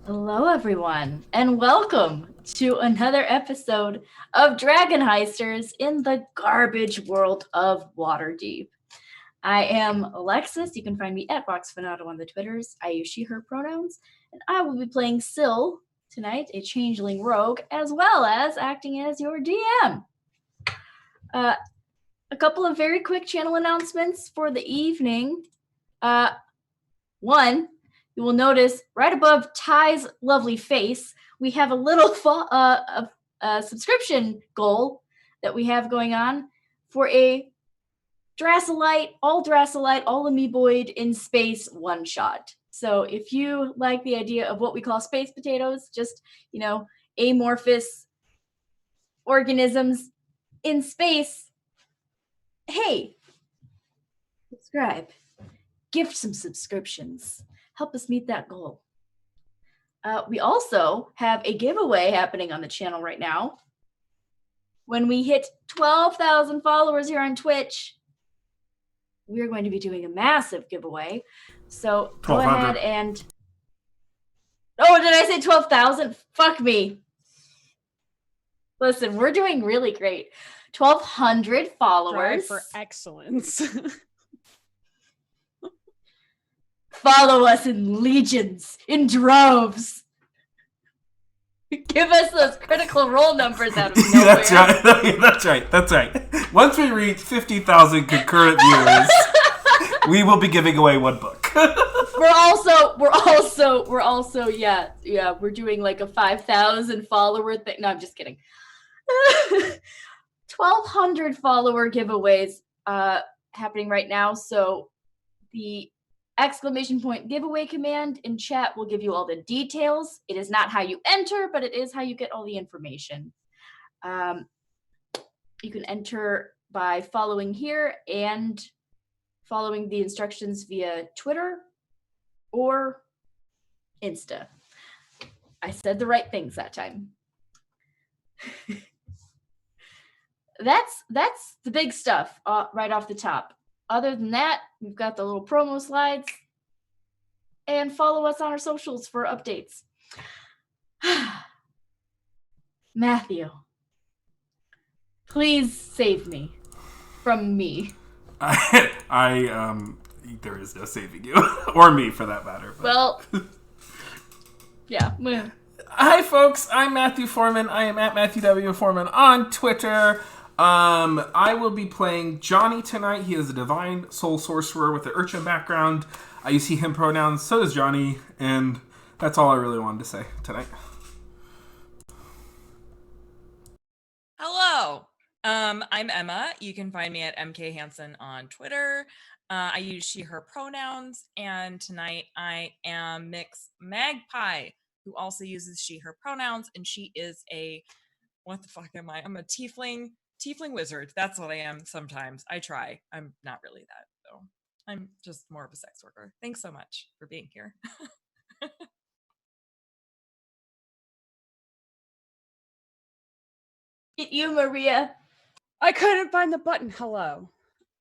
Hello, everyone, and welcome to another episode of DragonHeisters in the garbage world of Waterdeep. I am Alexis. You can find me at VoxFanato on the Twitters. I use she, her pronouns, and I will be playing Syl tonight, a changeling rogue, as well as acting as your DM. A couple of very quick channel announcements for the evening. One, you will notice right above Ty's lovely face, we have a little subscription goal that we have going on for a all amoeboid in space one shot. So if you like the idea of what we call space potatoes, just, amorphous organisms in space, hey, subscribe. Gift some subscriptions. Help us meet that goal. We also have a giveaway happening on the channel right now. When we hit 12,000 followers here on Twitch, we're going to be doing a massive giveaway. So go ahead and... Oh, did I say 12,000? Fuck me. Listen, we're doing really great. 1,200 followers. Strive for excellence. Follow us in legions, in droves. Give us those critical role numbers out of nowhere. That's right. Once we reach 50,000 concurrent viewers, we will be giving away one book. We're doing like a 5,000 follower thing. No, I'm just kidding. 1,200 follower giveaways happening right now. So the exclamation point giveaway command in chat will give you all the details. It is not how you enter, but it is how you get all the information. You can enter by following here and following the instructions via Twitter or Insta. I said the right things that time. That's the big stuff right off the top. Other than that, we've got the little promo slides, and follow us on our socials for updates. Matthew, please save me from me. There is no saving you, or me for that matter. But. Well, yeah. Hi, folks. I'm Matthew Foreman. I am at Matthew W. Foreman on Twitter. I will be playing Johnny tonight. He is a divine soul sorcerer with an urchin background. I use he, him pronouns. So does Johnny. And that's all I really wanted to say tonight. Hello. I'm Emma. You can find me at MK Hansen on Twitter. I use she, her pronouns. And tonight I am Mix Magpie, who also uses she, her pronouns. And she is what the fuck am I? I'm a tiefling wizard. That's what I am sometimes. I try. I'm not really that, though. I'm just more of a sex worker. Thanks so much for being here. You, Maria. I couldn't find the button. Hello.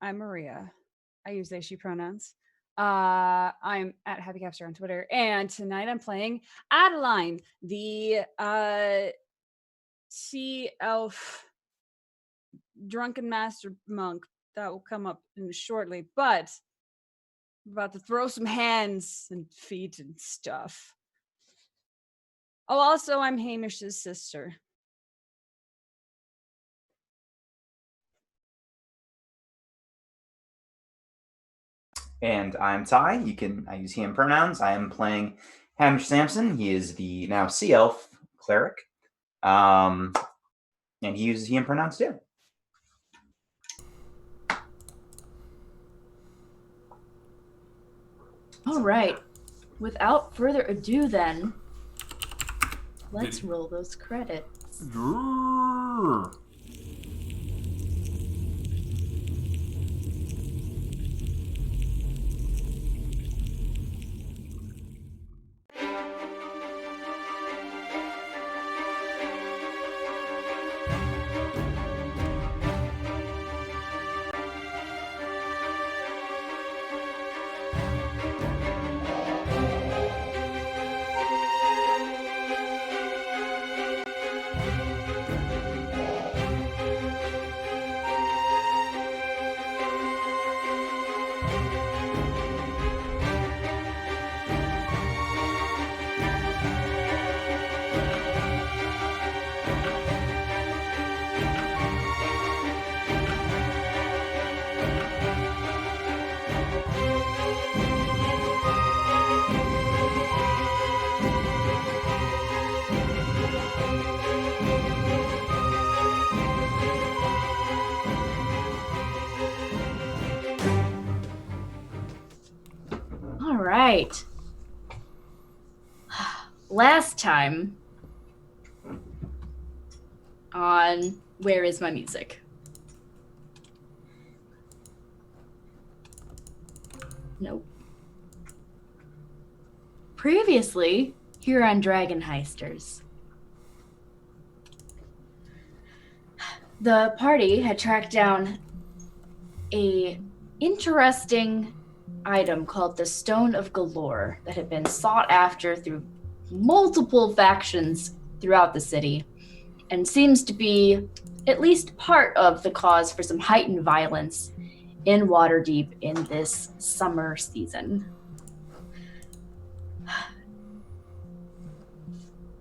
I'm Maria. I use they, she pronouns. I'm at Happy Capster on Twitter. And tonight I'm playing Adeline, the sea elf drunken master monk. That will come up shortly, but I'm about to throw some hands and feet and stuff. Oh, also I'm Hamish's sister. And I'm Ty. I use he and pronouns. I am playing Hamish Sampson. He is the now sea elf cleric. And he uses he and pronouns too. All right. Without further ado, then, let's roll those credits. right. Last time on Where Is My Music? Nope. Previously, here on DragonHeisters, the party had tracked down a interesting item called the Stone of Golorr that had been sought after through multiple factions throughout the city and seems to be at least part of the cause for some heightened violence in Waterdeep in this summer season.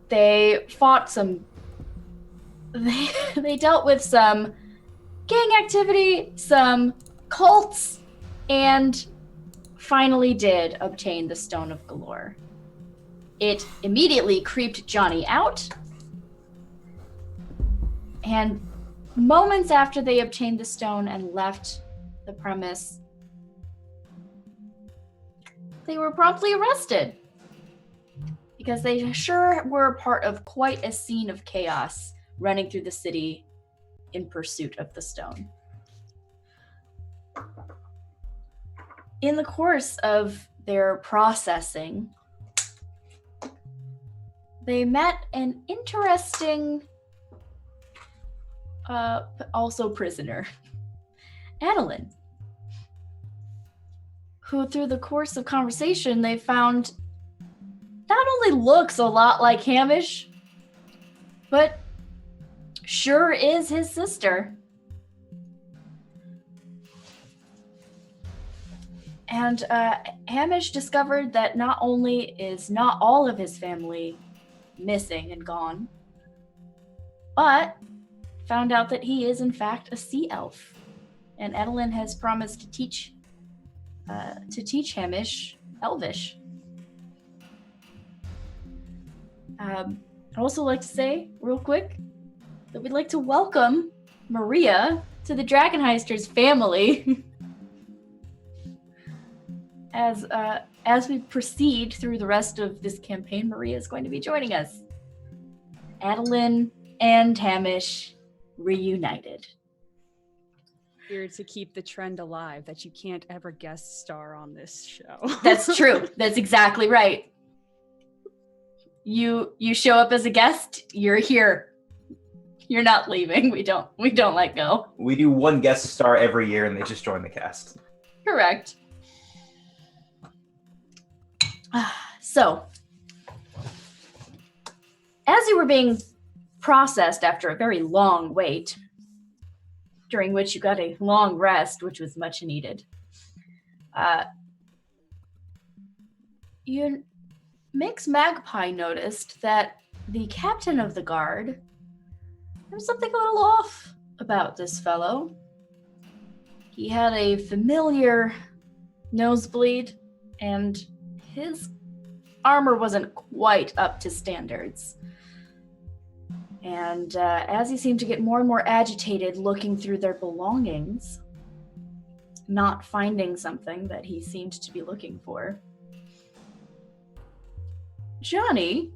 They fought some... They dealt with some gang activity, some cults, and finally did obtain the Stone of Golorr. It immediately creeped Johnny out, and moments after they obtained the stone and left the premise, they were promptly arrested because they sure were part of quite a scene of chaos running through the city in pursuit of the stone. In the course of their processing, they met an interesting, also prisoner, Adeline, who through the course of conversation they found not only looks a lot like Hamish, but sure is his sister. And Hamish discovered that not only is not all of his family missing and gone, but found out that he is in fact a sea elf. And Adeline has promised to teach Hamish Elvish. I'd also like to say, real quick, that we'd like to welcome Maria to the DragonHeisters family. As we proceed through the rest of this campaign, Maria is going to be joining us. Adeline and Hamish reunited. Here to keep the trend alive that you can't ever guest star on this show. That's true. That's exactly right. You show up as a guest, you're here. You're not leaving. We don't let go. We do one guest star every year and they just join the cast. Correct. So, as you were being processed after a very long wait, during which you got a long rest, which was much needed, Mix Magpie noticed that the captain of the guard, there was something a little off about this fellow. He had a familiar nosebleed, and his armor wasn't quite up to standards. And as he seemed to get more and more agitated looking through their belongings, not finding something that he seemed to be looking for, Johnny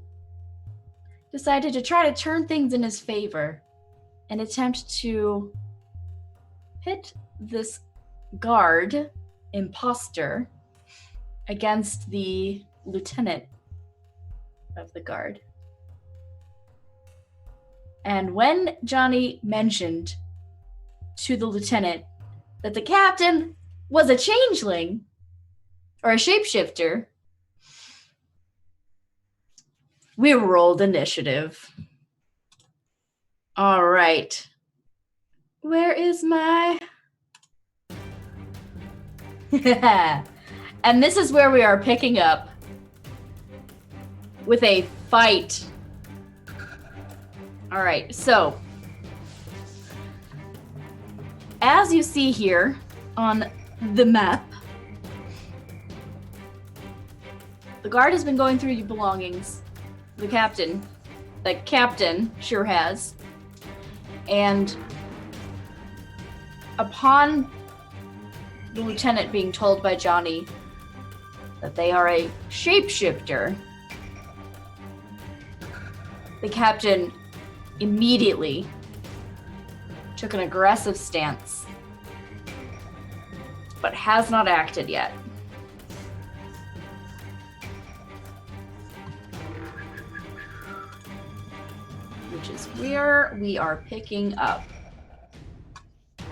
decided to try to turn things in his favor and attempt to pit this guard imposter against the lieutenant of the guard. And when Johnny mentioned to the lieutenant that the captain was a changeling or a shapeshifter, we rolled initiative. All right. Where is my... And this is where we are picking up with a fight. All right, so as you see here on the map, the guard has been going through your belongings. The captain sure has. And upon the lieutenant being told by Johnny that they are a shapeshifter, the captain immediately took an aggressive stance, but has not acted yet. Which is where we are picking up.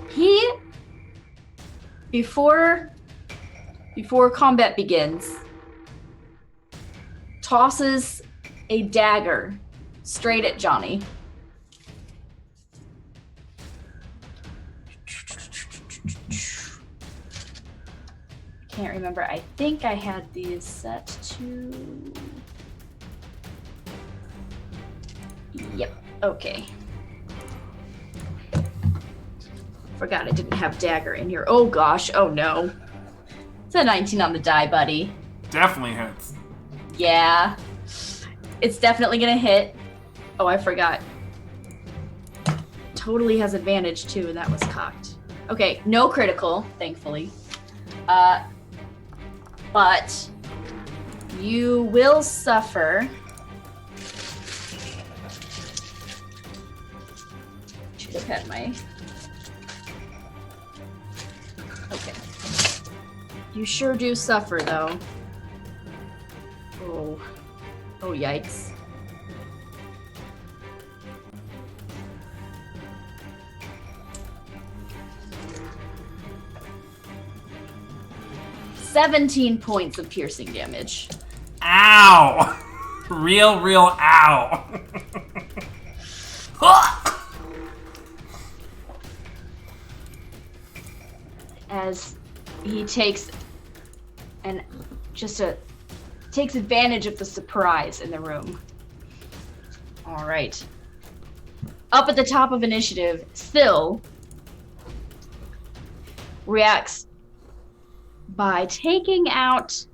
He, before combat begins, tosses a dagger straight at Johnny. Can't remember. I think I had these set to... Yep, okay. Forgot I didn't have dagger in here. Oh gosh, oh no. It's a 19 on the die, buddy. Definitely hits. Yeah. It's definitely gonna hit. Oh, I forgot. Totally has advantage too, and that was cocked. Okay, no critical, thankfully. But you will suffer. Should have had my... Okay. You sure do suffer, though. Oh. Oh, yikes. $17 points of piercing damage. Ow! Real ow! As he takes takes advantage of the surprise in the room. All right. Up at the top of initiative, Syl reacts by taking out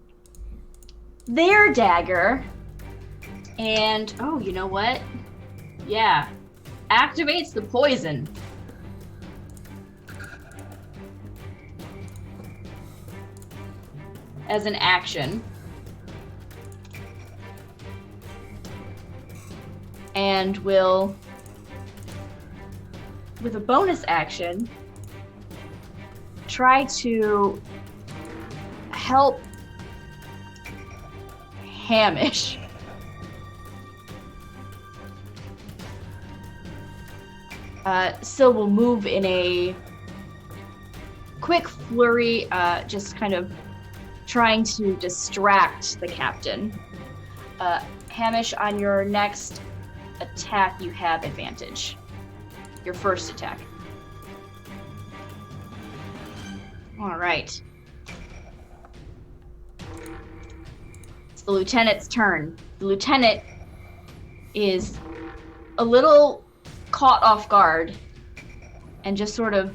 their dagger and, oh, you know what? Yeah. Activates the poison. As an action. And will, with a bonus action, try to help Hamish. Syl will move in a quick flurry, just kind of trying to distract the captain. Hamish, on your next attack, you have advantage. Your first attack. All right. It's the lieutenant's turn. The lieutenant is a little caught off guard and just sort of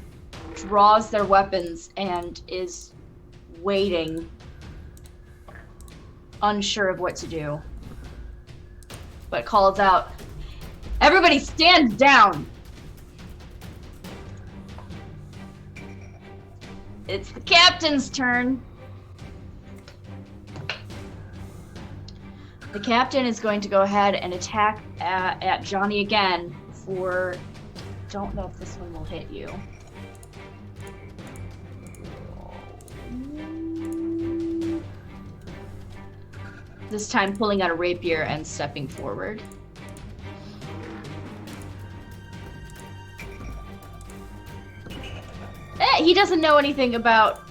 draws their weapons and is waiting, unsure of what to do, but calls out, "Everybody stand down!" It's the captain's turn. The captain is going to go ahead and attack at Johnny again for... Don't know if this one will hit you. This time pulling out a rapier and stepping forward. He doesn't know anything about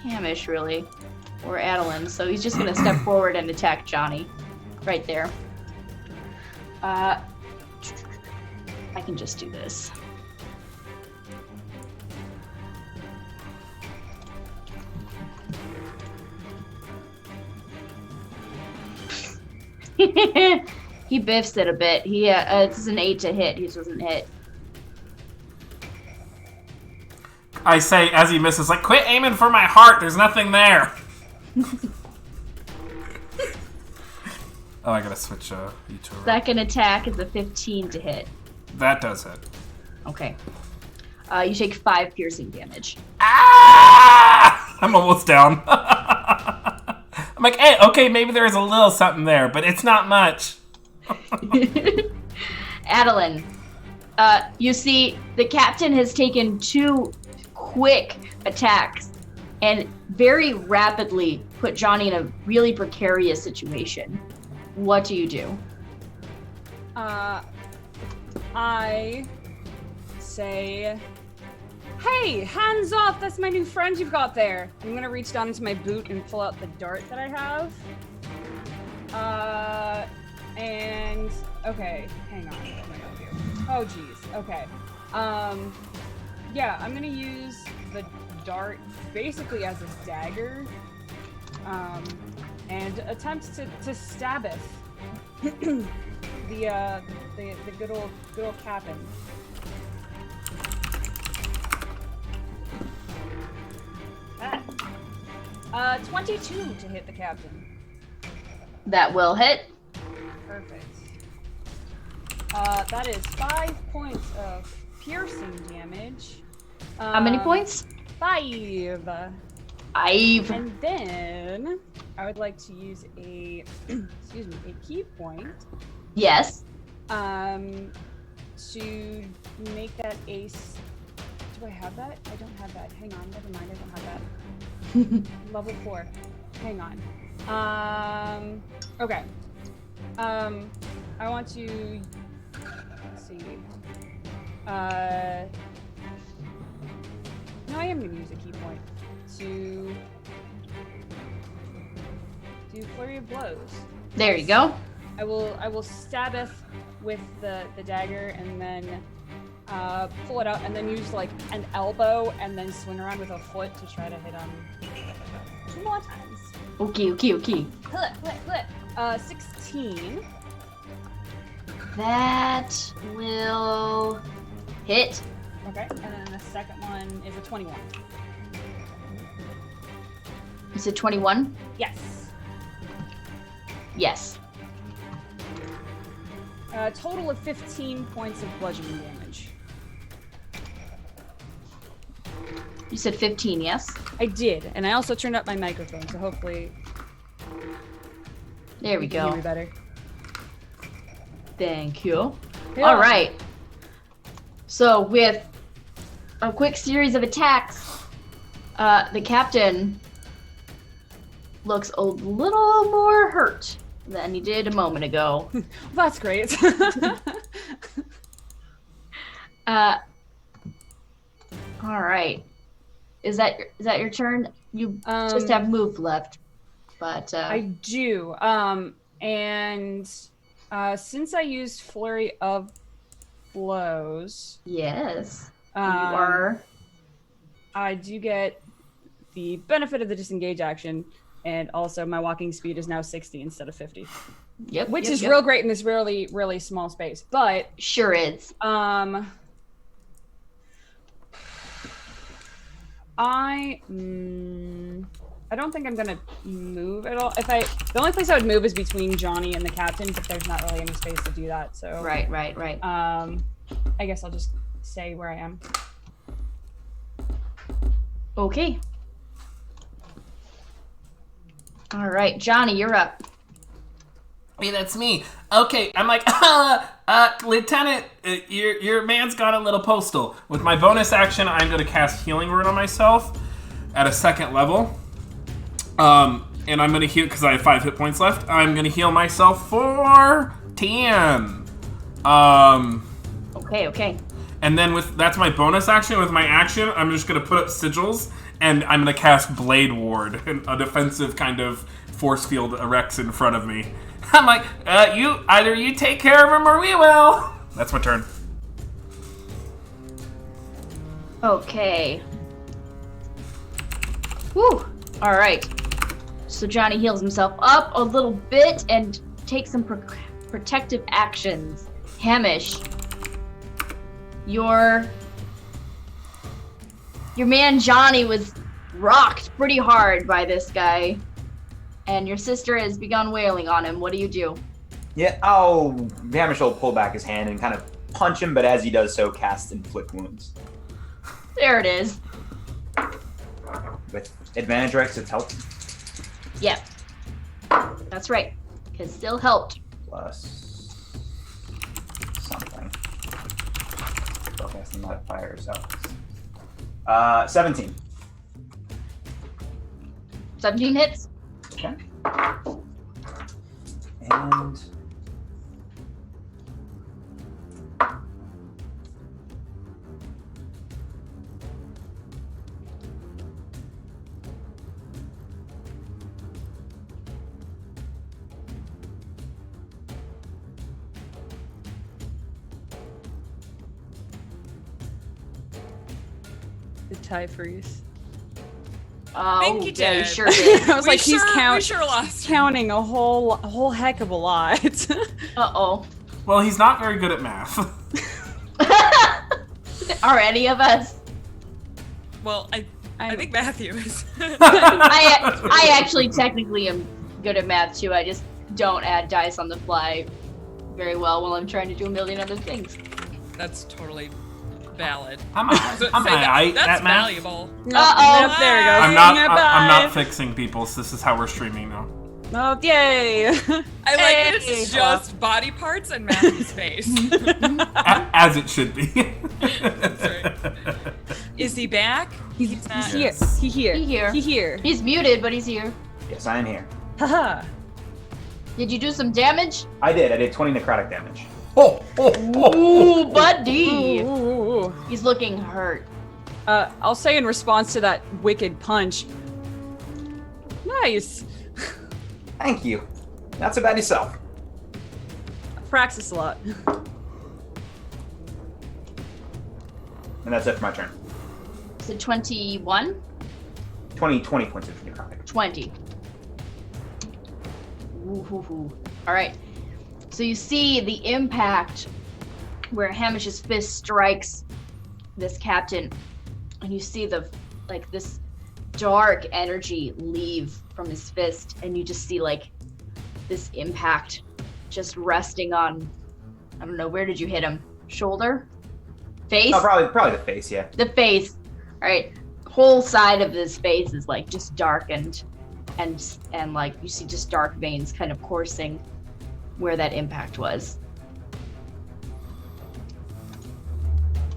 Hamish, really, or Adeline, so he's just gonna step forward and attack Johnny. Right there. I can just do this. He biffs it a bit. It's an 8 to hit. He doesn't hit. I say as he misses, like, quit aiming for my heart. There's nothing there. Oh, I gotta switch you to a... Second attack is a 15 to hit. That does hit. Okay. You take 5 piercing damage. Ah! I'm almost down. I'm like, hey, okay, maybe there is a little something there, but it's not much. Adeline, you see the captain has taken 2 quick attacks and very rapidly put Johnny in a really precarious situation. What do you do? I say, hey, hands off, that's my new friend you've got there. I'm gonna reach down into my boot and pull out the dart that I have. And, okay, hang on, what am I gonna do? Oh, geez, okay. Yeah, I'm gonna use the dart basically as a dagger, and attempt to stab it. the good old captain. 22 to hit the captain. That will hit. Perfect. That is 5 points of piercing damage. How many points? 5. 5. And then I would like to use a excuse me, a key point. Yes. To make that ace. Do I have that? I don't have that. Hang on, never mind, I don't have that. Level 4. Hang on. Okay. I want to let's see. No, I am gonna use a key point to do flurry of blows. There you go. I will stabbeth with the dagger and then pull it out and then use like an elbow and then swing around with a foot to try to hit him 2 more times. Okay. 16. That will hit. Okay, and then the second one is a 21. Is it 21? Yes. Yes. A total of 15 points of bludgeoning damage. You said 15, yes? I did, and I also turned up my microphone, so hopefully There we you can hear me go. better. Thank you. Yeah. All right. So with a quick series of attacks, the captain looks a little more hurt than he did a moment ago. That's great. All right. Is that your turn? You just have move left, but I do. And since I used flurry of blows, yes, you um, are. I do get the benefit of the disengage action, and also my walking speed is now 60 instead of 50, Yep, which yep, is yep. real great in this really, really small space. But Sure is. I don't think I'm gonna move at all. The only place I would move is between Johnny and the captain, but there's not really any space to do that. So Right. I guess I'll just stay where I am. Okay. All right, Johnny, you're up. Hey, that's me. Okay, I'm like, Lieutenant, your man's got a little postal. With my bonus action, I'm going to cast Healing Word on myself at a 2nd level. And I'm going to heal, because I have 5 hit points left, I'm going to heal myself for 10. Okay. And then that's my bonus action. With my action, I'm just going to put up sigils, and I'm going to cast Blade Ward, a defensive kind of force field erects in front of me. I'm like, either you take care of him or we will. That's my turn. Okay. Whew. All right. So Johnny heals himself up a little bit and takes some protective actions. Hamish, your man Johnny was rocked pretty hard by this guy, and your sister has begun wailing on him. What do you do? Yeah, Hamish will pull back his hand and kind of punch him, but as he does so, cast Inflict Wounds. There it is. With advantage, right? 'Cause it's helped. Yeah. That's right. Because still helped. Plus something. Spellcasting modifier, so 17. 17 hits. Okay. And The tie freeze. Oh, think he yeah, you did. sure did. I was like, he's we sure lost. counting a whole heck of a lot. Uh-oh. Well, he's not very good at math. Are any of us? Well, I think Matthew is. I actually technically am good at math too. I just don't add dice on the fly very well while I'm trying to do a million other things. That's totally valid. I'm So I'm say that- at that's math. valuable. Uh-oh. Yep, there we go. I'm not. Bye. I'm not fixing people. So this is how we're streaming now. Oh, yay! I like Hey. it's just body parts and Matthew's face. As it should be. That's right. Is he back? He's not- here. Yes. He here. He here. He here. He's muted, but he's here. yes, I am here. Haha. Did you do some damage? I did 20 necrotic damage. Oh, oh, oh. Ooh, buddy! Ooh, ooh, ooh. He's looking hurt. I'll say in response to that wicked punch. Nice. Thank you. Not so bad yourself. Practice a lot. And that's it for my turn. Is it 21? 20 points of necrotic. 20. Ooh. All right. So you see the impact where Hamish's fist strikes this captain, and you see this dark energy leave from his fist, and you just see this impact just resting on, I don't know, where did you hit him? Shoulder? Face? Oh, probably the face, yeah. The face. All right. Whole side of his face is just darkened, and you see just dark veins kind of coursing where that impact was.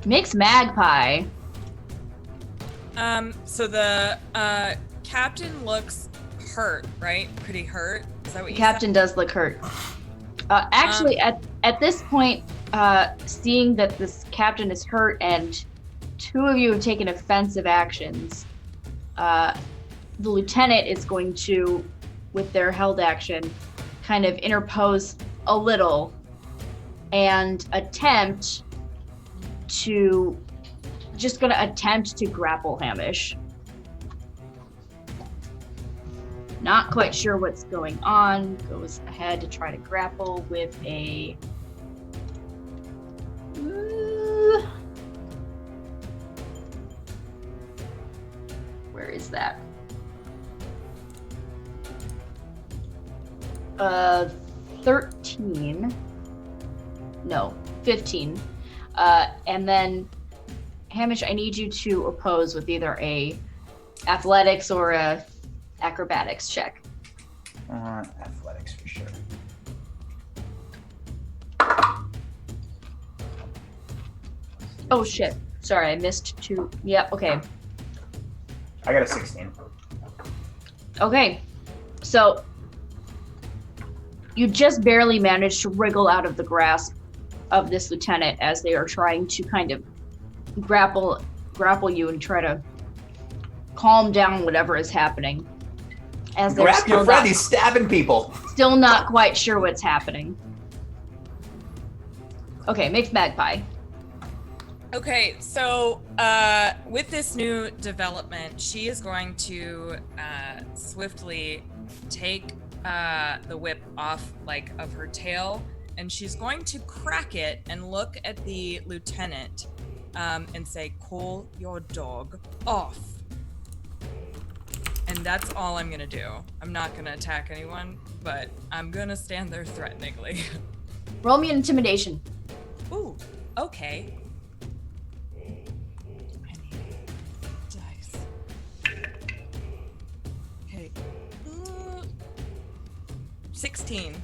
Mixed Magpie. So the captain looks hurt, right? Pretty hurt. Is that what you Captain does look hurt. Actually, at this point, seeing that this captain is hurt and two of you have taken offensive actions, the lieutenant is going to, with their held action, kind of interpose a little and attempt to grapple Hamish. Not quite sure what's going on. Goes ahead to try to grapple with a... Where is that? 13. No, 15. And then, Hamish, I need you to oppose with either a athletics or a acrobatics check. Athletics for sure. Oh shit. Sorry, I missed two. Yep, okay. I got a 16. Okay. So you just barely managed to wriggle out of the grasp of this lieutenant as they are trying to kind of grapple you and try to calm down whatever is happening. As they're Grab your still friend, not, he's stabbing people. still not quite sure what's happening. Okay, mixed magpie. Okay, so with this new development, she is going to swiftly take the whip off of her tail, and she's going to crack it and look at the lieutenant and say, "Call your dog off." And that's all I'm gonna do. I'm not gonna attack anyone, but I'm gonna stand there threateningly. Roll me an intimidation. Ooh, okay. I need dice. 16.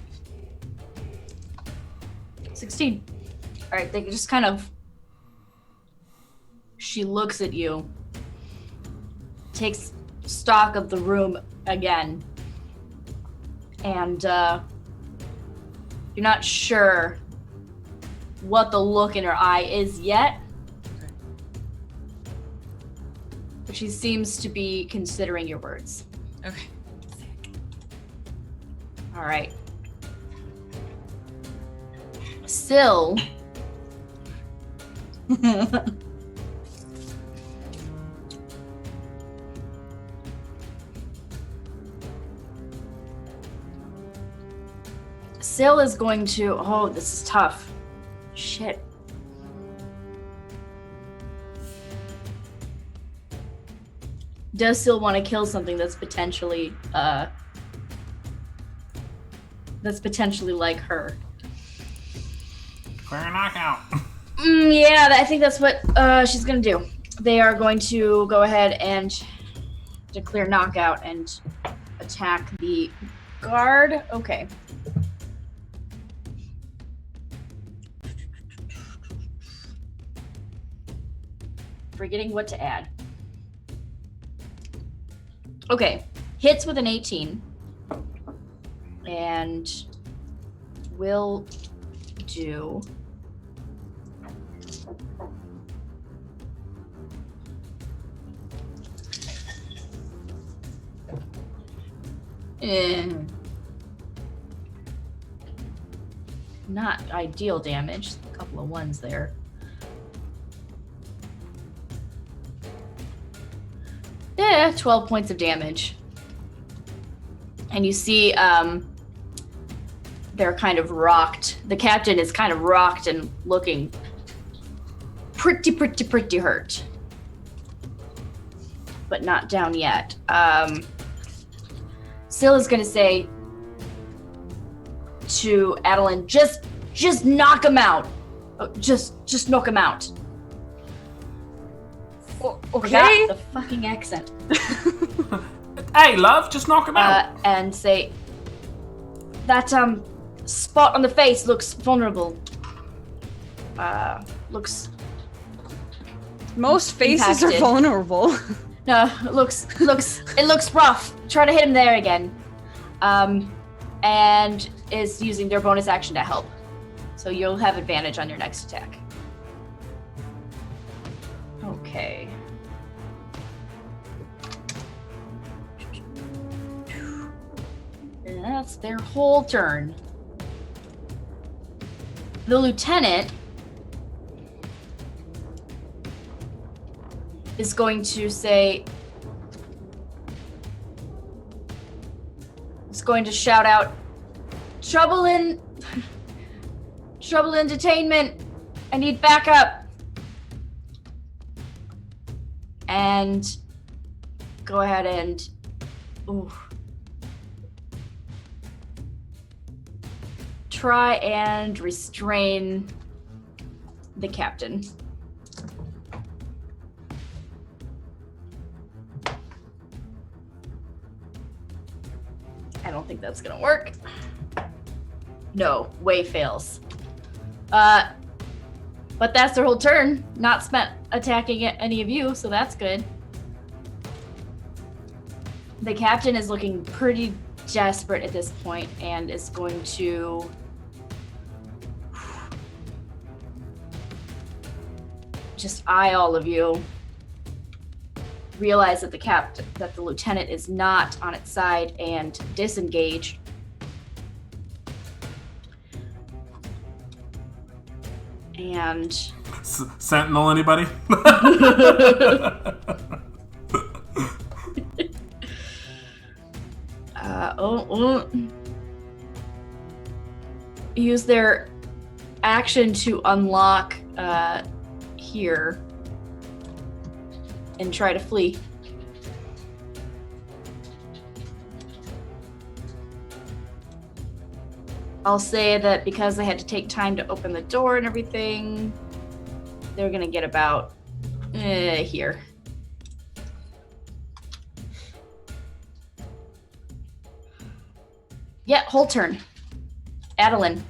16. All right, they just kind of. She looks at you, takes stock of the room again, and you're not sure what the look in her eye is yet, but she seems to be considering your words. Okay. All right. Still. Syl is going to. Oh, this is tough. Shit. Does Syl want to kill something that's potentially like her? Clear knockout. Yeah, I think that's what she's gonna do. They are going to go ahead and declare knockout and attack the guard. Okay. Forgetting what to add. Okay, hits with an 18. And will do... Not ideal damage. A couple of ones there. Yeah, 12 points of damage. And you see they're kind of rocked. The captain is kind of rocked and looking pretty hurt. But not down yet. Syl is going to say to Adeline, just knock him out. Oh, just knock him out. Okay. The fucking accent. Hey, love, just knock him out. And say, that spot on the face looks vulnerable. Looks... Most faces impacted. are vulnerable. No, it looks rough. Try to hit him there again. And is using their bonus action to help. So you'll have advantage on your next attack. Okay. And that's their whole turn. The lieutenant is going to say, is going to shout out, trouble in detainment. I need backup. And go ahead and try and restrain the captain. I don't think that's gonna work. No, way fails. But that's their whole turn. Not spent attacking any of you, so that's good. The captain is looking pretty desperate at this point and is going to just eye all of you. Realize that the lieutenant is not on its side and disengage. And Sentinel, anybody? Use their action to unlock here and try to flee. I'll say that because they had to take time to open the door and everything, they're gonna get about here. Yeah, whole turn. Adeline.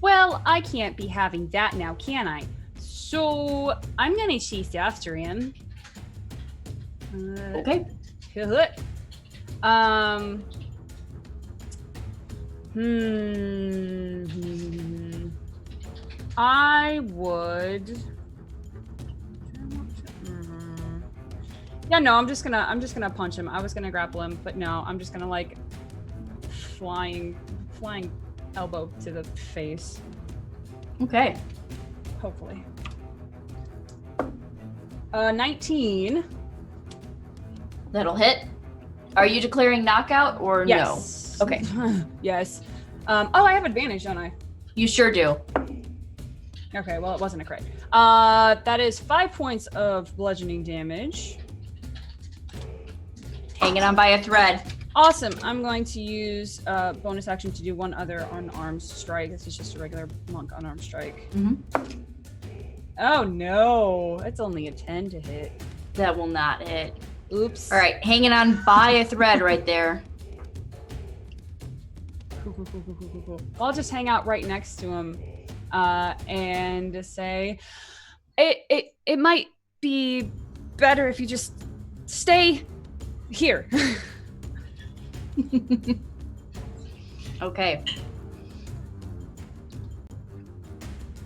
Well, I can't be having that now, can I? So I'm gonna chase after him. Okay. I would. Yeah, no, I'm just gonna punch him. I was gonna grapple him, but no, I'm just gonna like flying elbow to the face. Okay. Hopefully. 19. That'll hit. Are you declaring knockout or Yes. no? Okay. Yes. I have advantage, don't I? You sure do. Okay, well, it wasn't a crit. That is 5 points of bludgeoning damage. Hanging on by a thread. Awesome. I'm going to use bonus action to do one other unarmed strike. This is just a regular monk unarmed strike. Mm-hmm. Oh no, it's only a 10 to hit. That will not hit. Oops. All right, hanging on by a thread right there. Cool. I'll just hang out right next to him and say, it might be better if you just stay here. Okay.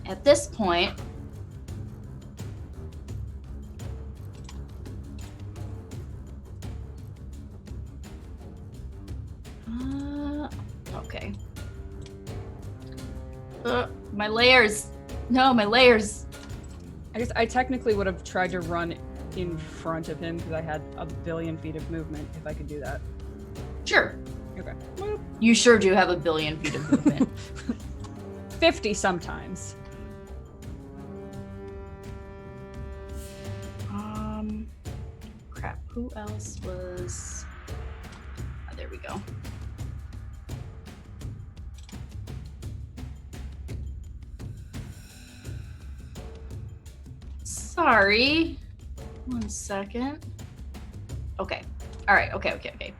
At this point, okay. My layers. No, my layers. I guess I technically would have tried to run in front of him because I had a billion feet of movement if I could do that. Sure. Okay. You sure do have a billion feet of movement. 50 sometimes. Crap. Who else was... Oh, there we go. Sorry. 1 second. Okay. All right. Okay.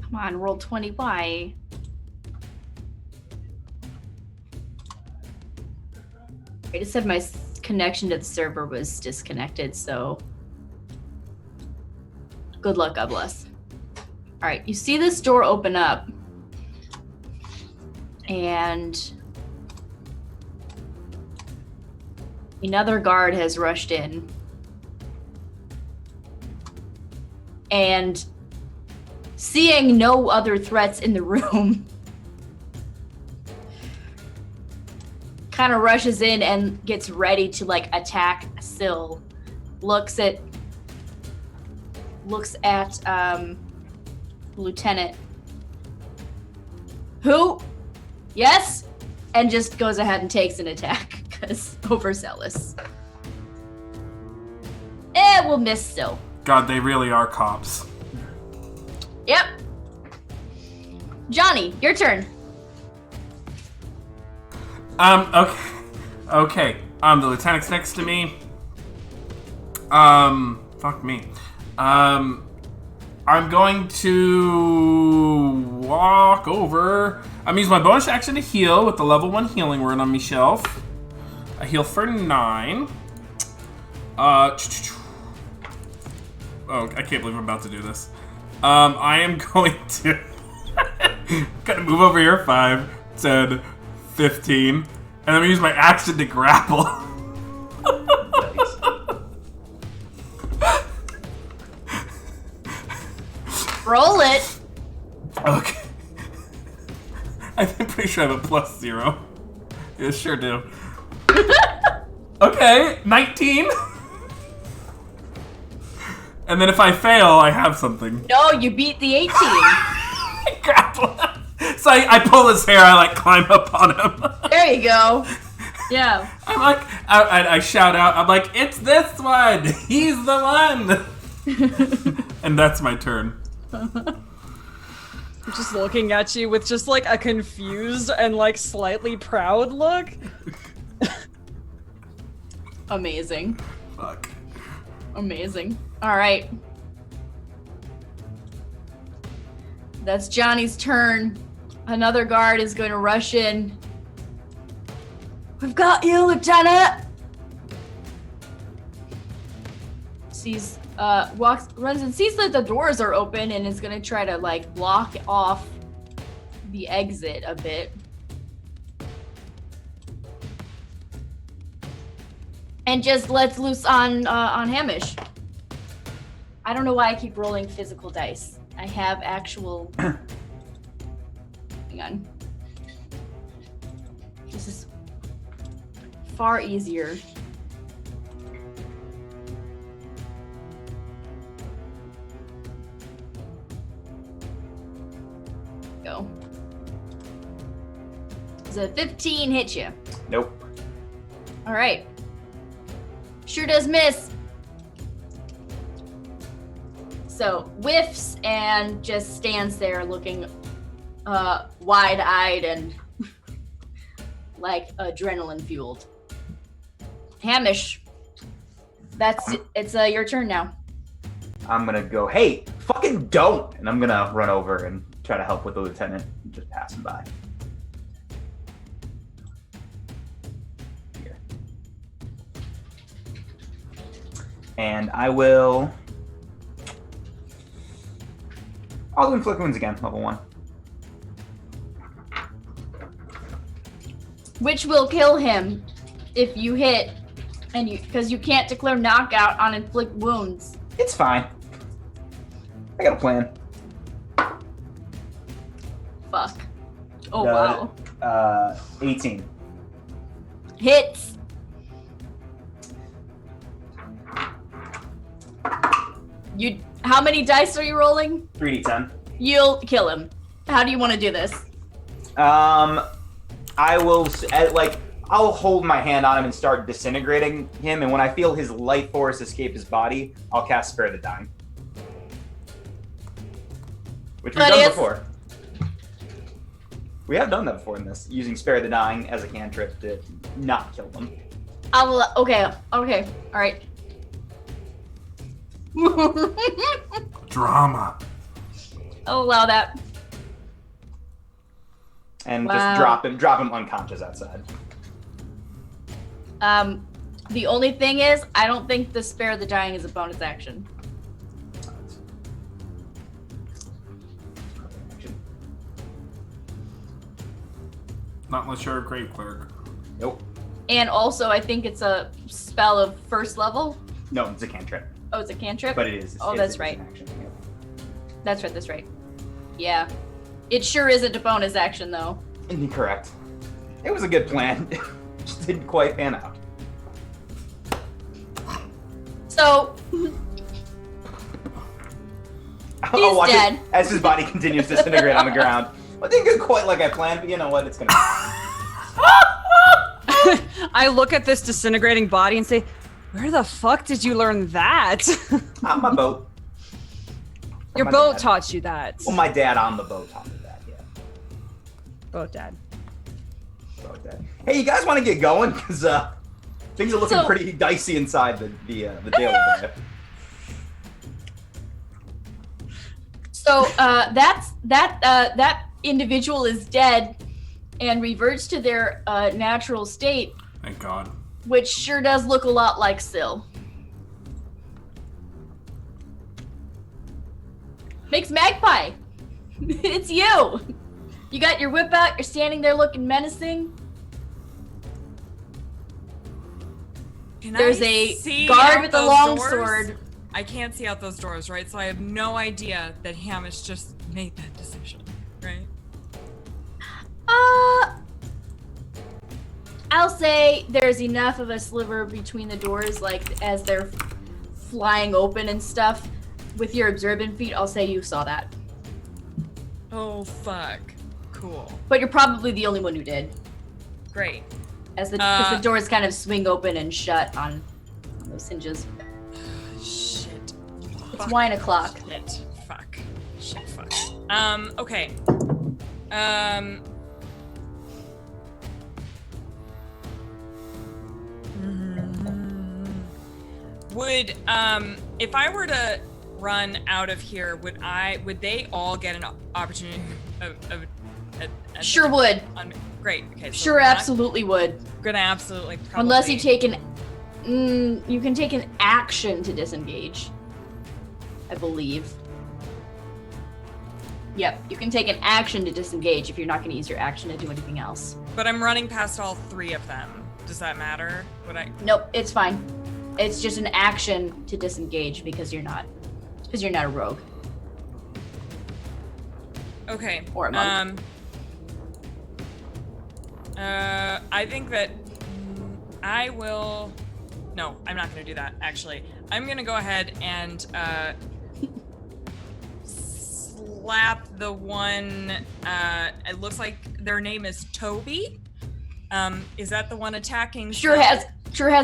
Come on, roll 20. Why? I just said my connection to the server was disconnected, so good luck, God bless. All right, you see this door open up, and another guard has rushed in, and seeing no other threats in the room, kind of rushes in and gets ready to like attack Syl. Looks at Lieutenant. Who? Yes? And just goes ahead and takes an attack because overzealous. We'll miss Syl. God, they really are cops. Yep. Johnny, your turn. Okay. The lieutenant's next to me. Fuck me. I'm going to walk over. I'm using my bonus action to heal with the level 1 healing word on my shelf. I heal for 9. Oh, I can't believe I'm about to do this. I am going to gonna move over here 5, 10, 15, and I'm gonna use my action to grapple. Roll it. Okay. I'm pretty sure I have a +0. Yeah, sure do. Okay, 19. And then if I fail, I have something. No, you beat the 18. Grapple. So I pull his hair, I like climb up on him. There you go. Yeah. I'm like, I shout out, I'm like, it's this one! He's the one! And that's my turn. Just looking at you with just like a confused and like slightly proud look. Amazing. Fuck. Amazing. All right. That's Johnny's turn. Another guard is going to rush in. We've got you, Lieutenant. Sees, runs and sees that the doors are open and is going to try to like block off the exit a bit. And just lets loose on Hamish. I don't know why I keep rolling physical dice. I have actual. Hang on. This is far easier. Go. Does a 15 hit you? Nope. All right. Sure does miss. So whiffs and just stands there looking wide-eyed and like adrenaline fueled. Hamish, it's your turn now. I'm gonna go, hey, fucking don't! And I'm gonna run over and try to help with the lieutenant just passing by. Here. And I'll do inflict wounds again, level 1. Which will kill him if you hit, and because you can't declare knockout on inflict wounds. It's fine. I got a plan. Fuck. Oh wow. 18. Hits. How many dice are you rolling? 3d10. You'll kill him. How do you want to do this? I'll hold my hand on him and start disintegrating him, and when I feel his life force escape his body, I'll cast Spare the Dying. Which we've done before. We have done that before in this, using Spare the Dying as a cantrip to not kill them. Okay, alright. Drama. I'll allow that. And Wow. just drop him unconscious outside. The only thing is, I don't think the Spare the Dying is a bonus action. Not unless you're a Grave Cleric. Nope. And also, I think it's a spell of first level. No, it's a cantrip. Oh, it's a cantrip? But it is. Oh, that's right. An action. Yep. That's right. Yeah. It sure isn't a bonus action, though. Incorrect. It was a good plan. Just didn't quite pan out. So, I'll watch dead. it as his body continues to disintegrate on the ground. I didn't go quite like I planned, but you know what? It's gonna I look at this disintegrating body and say, where the fuck did you learn that? on my boat. Your My boat dad. taught you that. Well, my dad on the boat taught me that, yeah. Boat dad. Boat dad. Hey, you guys want to get going? Because things are looking pretty dicey inside the jail over there. So that individual is dead and reverts to their natural state, Thank God. which sure does look a lot like Syl. Makes Magpie. It's you. You got your whip out. You're standing there looking menacing. There's a guard with a long sword. I can't see out those doors, right? So I have no idea that Hamish just made that decision, right? I'll say there's enough of a sliver between the doors, like as they're flying open and stuff. With your observant feet, I'll say you saw that. Oh, fuck. Cool. But you're probably the only one who did. Great. Because the doors kind of swing open and shut on those hinges. Shit. It's wine o'clock. Shit. Fuck. Shit, fuck. Okay. Would if I were to run out of here, would they all get an opportunity of Sure would. Great. Okay. So Sure, absolutely would. Gonna absolutely probably. Unless you take you can take an action to disengage, I believe. Yep, you can take an action to disengage if you're not going to use your action to do anything else. But I'm running past all 3 of them. Does that matter? Would I? Nope, it's fine. It's just an action to disengage because you're not a rogue. Okay. Or a monk. I think that I will. No, I'm not going to do that. Actually, I'm going to go ahead and slap the one. It looks like their name is Toby. Is that the one attacking? Sure has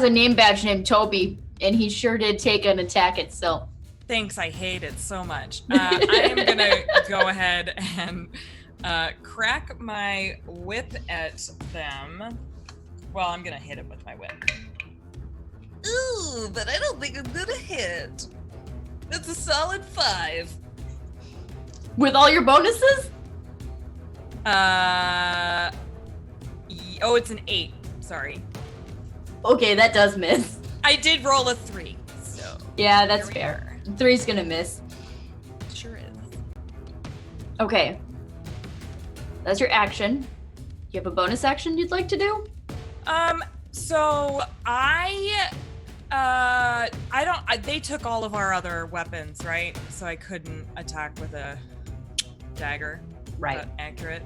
a name badge named Toby, and he sure did take an attack at Sil. Thanks, I hate it so much. I am gonna go ahead and crack my whip at them. Well, I'm gonna hit him with my whip. Ooh, but I don't think I'm gonna hit. It's a solid 5. With all your bonuses? Oh, it's an 8. Sorry. Okay, that does miss. I did roll a 3, so. Yeah, that's Here we fair. 3's gonna miss. Sure is. Okay. That's your action. You have a bonus action you'd like to do? So they took all of our other weapons, right? So I couldn't attack with a dagger. Right. Is that accurate?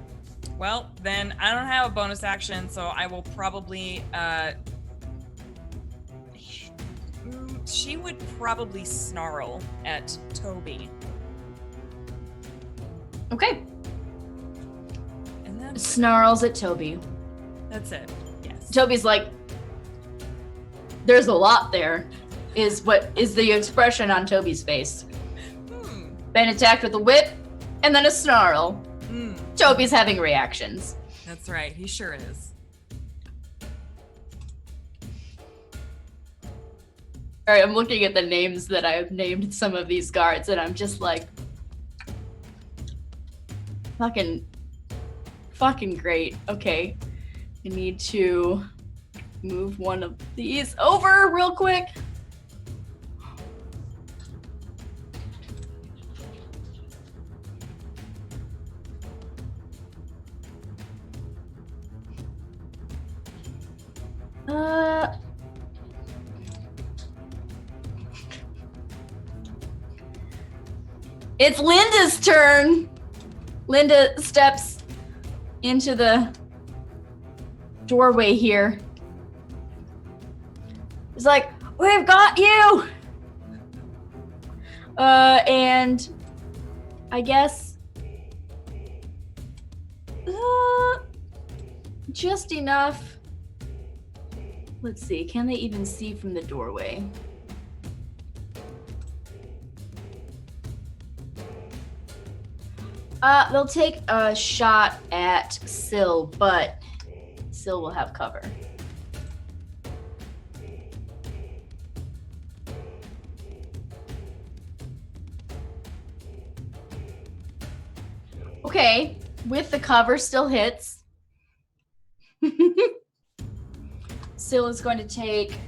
Well, then I don't have a bonus action, so I will probably, she would probably snarl at Toby. Okay. And then Snarls at Toby. that's it. Yes. Toby's like, there's a lot there, is the expression on Toby's face. Been attacked with a whip, and then a snarl. Toby's having reactions. That's right, he sure is. All right, I'm looking at the names that I've named some of these guards, and I'm just like, fucking great. Okay, I need to move one of these over real quick. It's Linda's turn. Linda steps into the doorway here. It's like, we've got you! And I guess just enough. Let's see, can they even see from the doorway? They'll take a shot at Sil, but Sil will have cover. Okay, with the cover, still hits. Sil is going to take...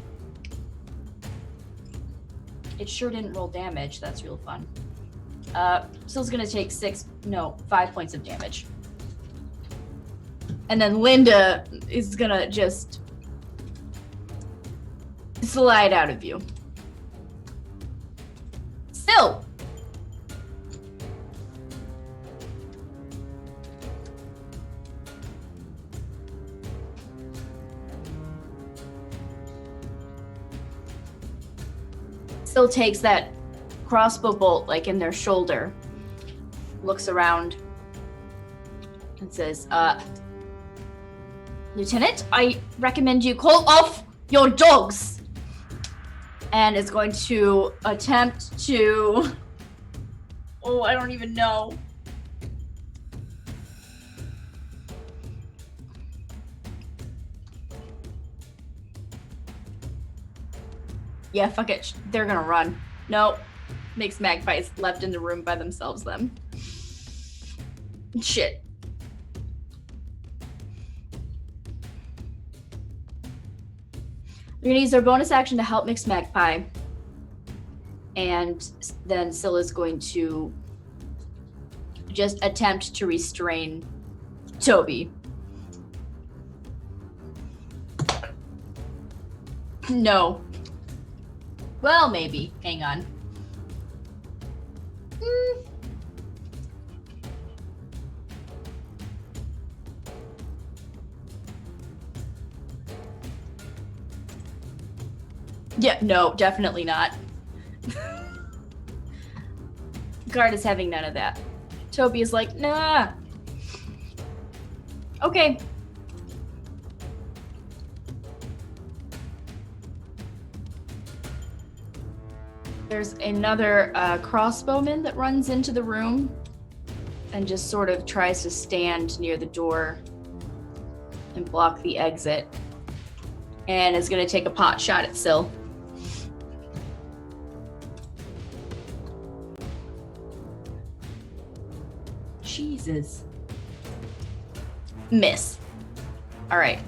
It sure didn't roll damage. That's real fun. Sil's going to take 5 points of damage. And then Linda is going to just slide out of view. Sil! Sil takes that crossbow bolt like in their shoulder, looks around, and says, Lieutenant, I recommend you call off your dogs. And is going to attempt to... Oh, I don't even know. Yeah, fuck it. They're gonna run. No. Makes magpies left in the room by themselves then. Shit. You're gonna use their bonus action to help Mixed Magpie. And then Scylla's going to just attempt to restrain Toby. No. Well, maybe. Hang on. Yeah, no, definitely not. Guard is having none of that. Toby is like, nah. Okay. There's another crossbowman that runs into the room and just sort of tries to stand near the door and block the exit. And is going to take a pot shot at Syl. Jesus. Miss. All right.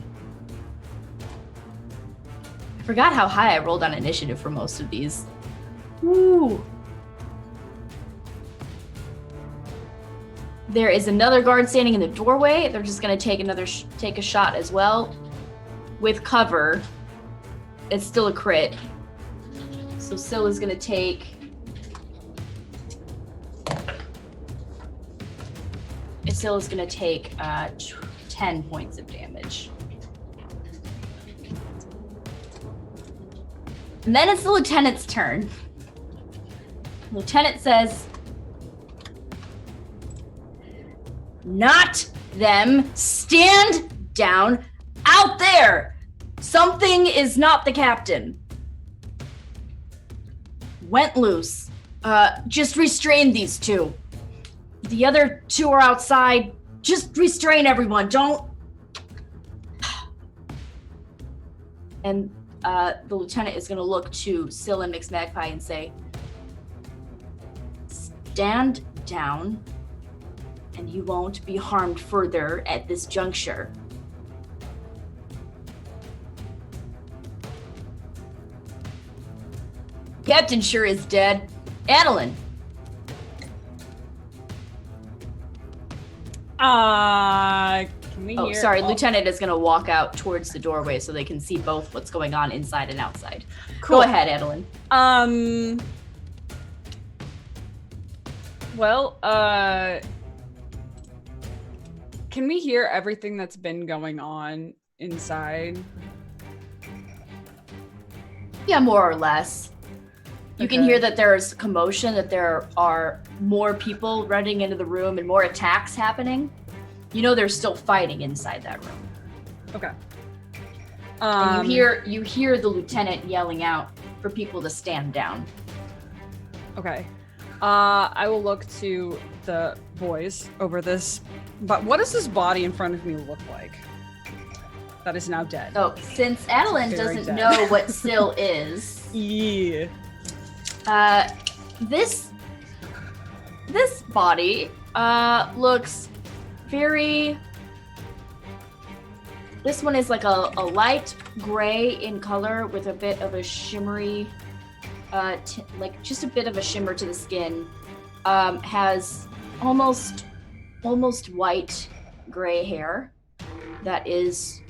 I forgot how high I rolled on initiative for most of these. Woo. There is another guard standing in the doorway. They're just going to take a shot as well. With cover. It's still a crit. So Syl is going to take... Syl is going to take 10 points of damage. And then it's the lieutenant's turn. Lieutenant says, "Not them. Stand down out there. Something is not the captain. Went loose. Just restrain these two. The other two are outside. Just restrain everyone. Don't..." And the lieutenant is going to look to Syl and Mixed Magpie and say, "Stand down, and you won't be harmed further at this juncture." Captain sure is dead. Adeline. Can we hear? Sorry. Lieutenant is going to walk out towards the doorway so they can see both what's going on inside and outside. Cool. Go ahead, Adeline. Well, can we hear everything that's been going on inside? Yeah, more or less. You can Okay. hear that there's commotion, that there are more people running into the room and more attacks happening. You know they're still fighting inside that room. Okay. And you hear the lieutenant yelling out for people to stand down. Okay. I will look to the boys over this. But what does this body in front of me look like? That is now dead. Oh, since Adeline Very doesn't dead. know what Syl is, Yeah. this body looks very... This one is like a light gray in color with a bit of a shimmery, like just a bit of a shimmer to the skin. Has almost white gray hair that is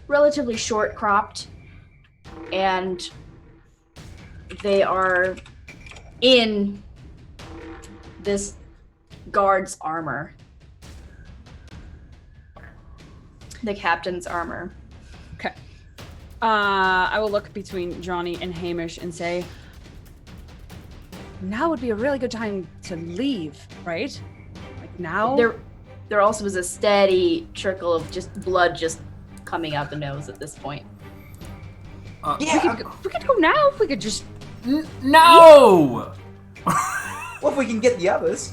relatively short cropped, and they are in this guard's armor. The captain's armor. Okay. I will look between Johnny and Hamish and say, now would be a really good time to leave, right? Like now? There also is a steady trickle of just blood just coming out the nose at this point. Yeah. We could go now if we could just... No! Well, if we can get the others.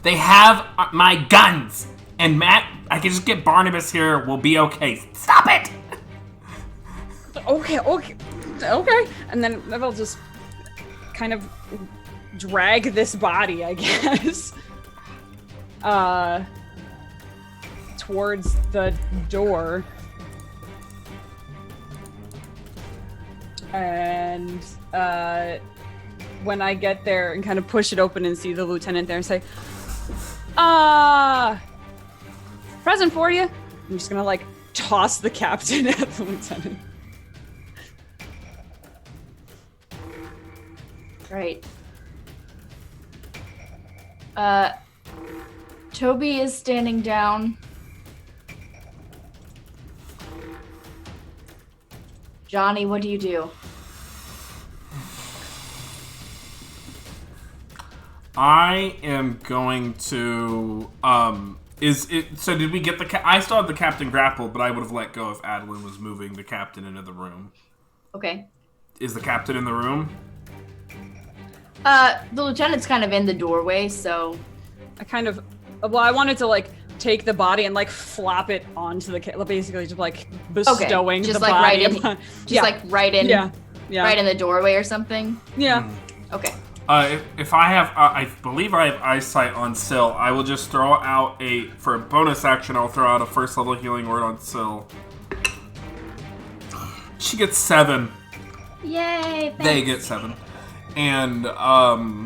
They have my guns! And Matt, I can just get Barnabas here, we'll be okay. Stop it! Okay. Okay. And then I'll just kind of drag this body, I guess, towards the door. And when I get there and kind of push it open and see the lieutenant there and say, present for you. I'm just gonna like toss the captain at the lieutenant. Right. Toby is standing down. Johnny, what do you do? I am going to so did we get the I still have the captain grappled, but I would have let go if Adeline was moving the captain into the room. Okay. Is the captain in the room? The lieutenant's kind of in the doorway, so I wanted to like take the body and like flop it onto the basically just like bestowing just the like body right in, upon, right in, yeah, right in the doorway or something. Yeah. Okay. If I have, I believe I have eyesight on Syl. I will just throw out for a bonus action. I'll throw out a first level healing word on Syl. She gets 7. Yay! Thanks. They get 7, and I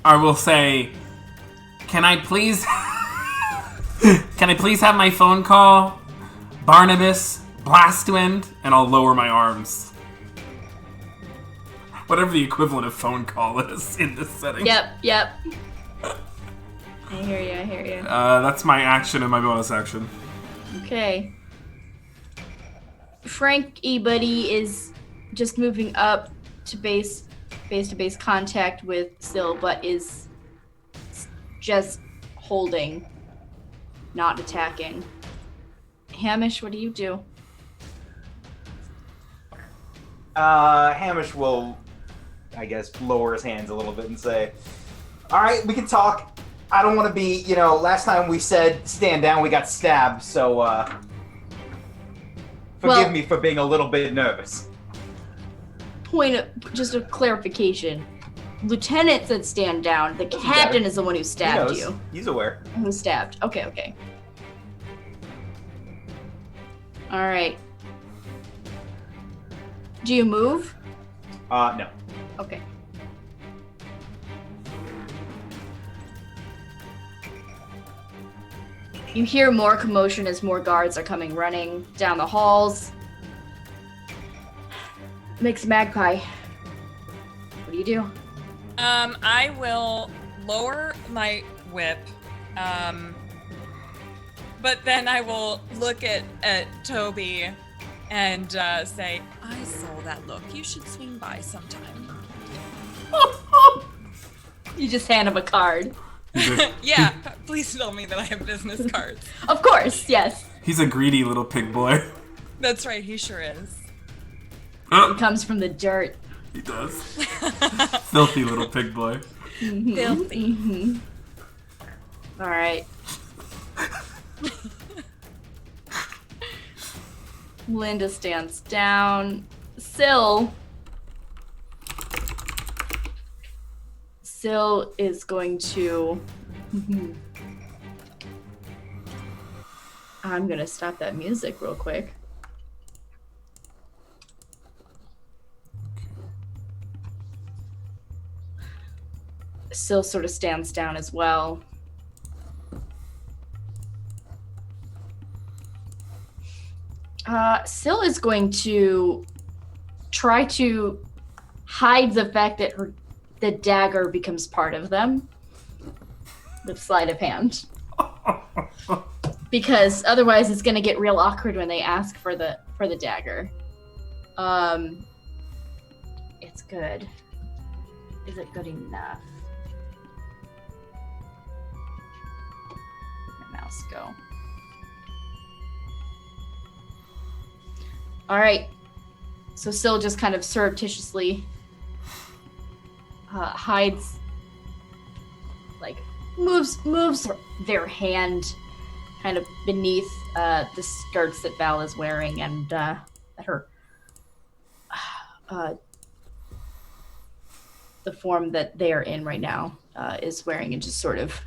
will say, can I please have my phone call, Barnabas Blastwind, and I'll lower my arms. Whatever the equivalent of phone call is in this setting. Yep. I hear you. That's my action and my bonus action. Okay. Frank E-Buddy is just moving up to base-to-base contact with Syl, but is just holding, not attacking. Hamish, what do you do? Hamish will, I guess, lower his hands a little bit and say, all right, we can talk. I don't want to be, last time we said stand down, we got stabbed, so forgive me for being a little bit nervous. Just a clarification. Lieutenant said stand down. The captain is the one who stabbed you. He's aware. Who stabbed. Okay. All right. Do you move? No. Okay. You hear more commotion as more guards are coming running down the halls. Mixed Magpie. What do you do? I will lower my whip, but then I will look at Toby and say, I saw that look. You should swing by sometime. You just hand him a card. Yeah, please tell me that I have business cards. Of course, yes. He's a greedy little pig boy. That's right, he sure is. He comes from the dirt. He does. Filthy little pig boy. Mm-hmm. Filthy. Mm-hmm. All right. Linda stands down. Syl is going to... I'm going to stop that music real quick. Syl sort of stands down as well. Syl is going to try to hide the fact that the dagger becomes part of them. The sleight of hand. Because otherwise it's going to get real awkward when they ask for the dagger. It's good. Is it good enough? Where'd my mouse go? All right. So Syl just kind of surreptitiously hides, like moves their hand kind of beneath the skirts that Val is wearing, and her the form that they are in right now is wearing, and just sort of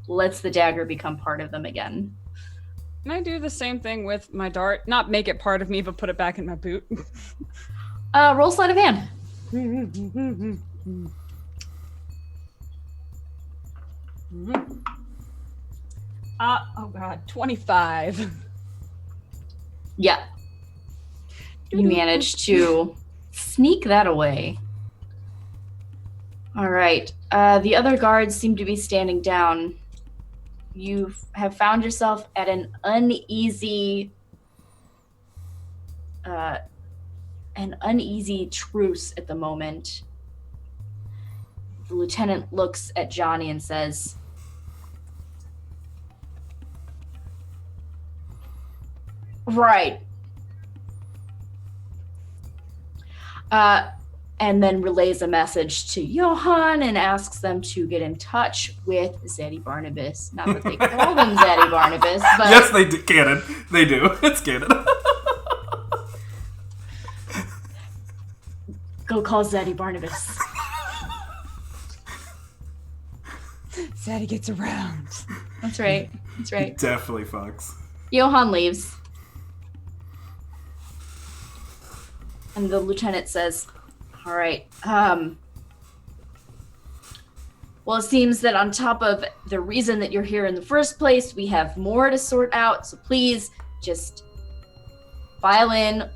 lets the dagger become part of them again. Can I do the same thing with my dart? Not make it part of me, but put it back in my boot. Roll sleight of hand. Oh god, 25. Yeah. You managed to sneak that away. All right. The other guards seem to be standing down. You have found yourself at an uneasy truce at the moment. The lieutenant looks at Johnny and says, "Right." And then relays a message to Johan and asks them to get in touch with Zaddy Barnabas. Not that they call him Zaddy Barnabas, but... Yes, they do. Canon. They do. It's canon. Go call Zaddy Barnabas. Zaddy gets around. That's right. That's right. Definitely fucks. Johan leaves. And the lieutenant says, all right, well, it seems that on top of the reason that you're here in the first place, we have more to sort out. So please just file in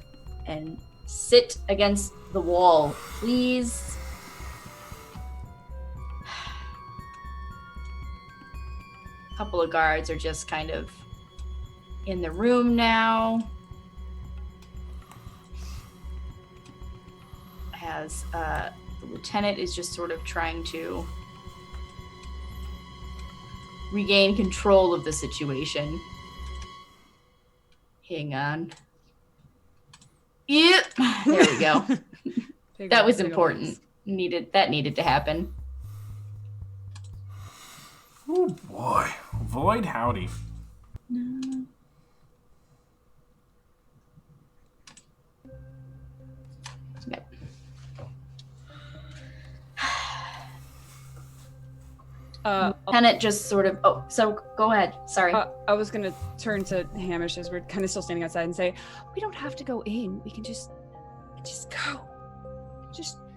and sit against the wall, please. A couple of guards are just kind of in the room now. As the lieutenant is just sort of trying to regain control of the situation. Hang on. Yep. There we go. That was important. That needed to happen. Oh boy. Void howdy. No. Yep. Lieutenant just sort of... Oh, so go ahead. Sorry. I was going to turn to Hamish as we're kind of still standing outside and say, we don't have to go in. We can just go.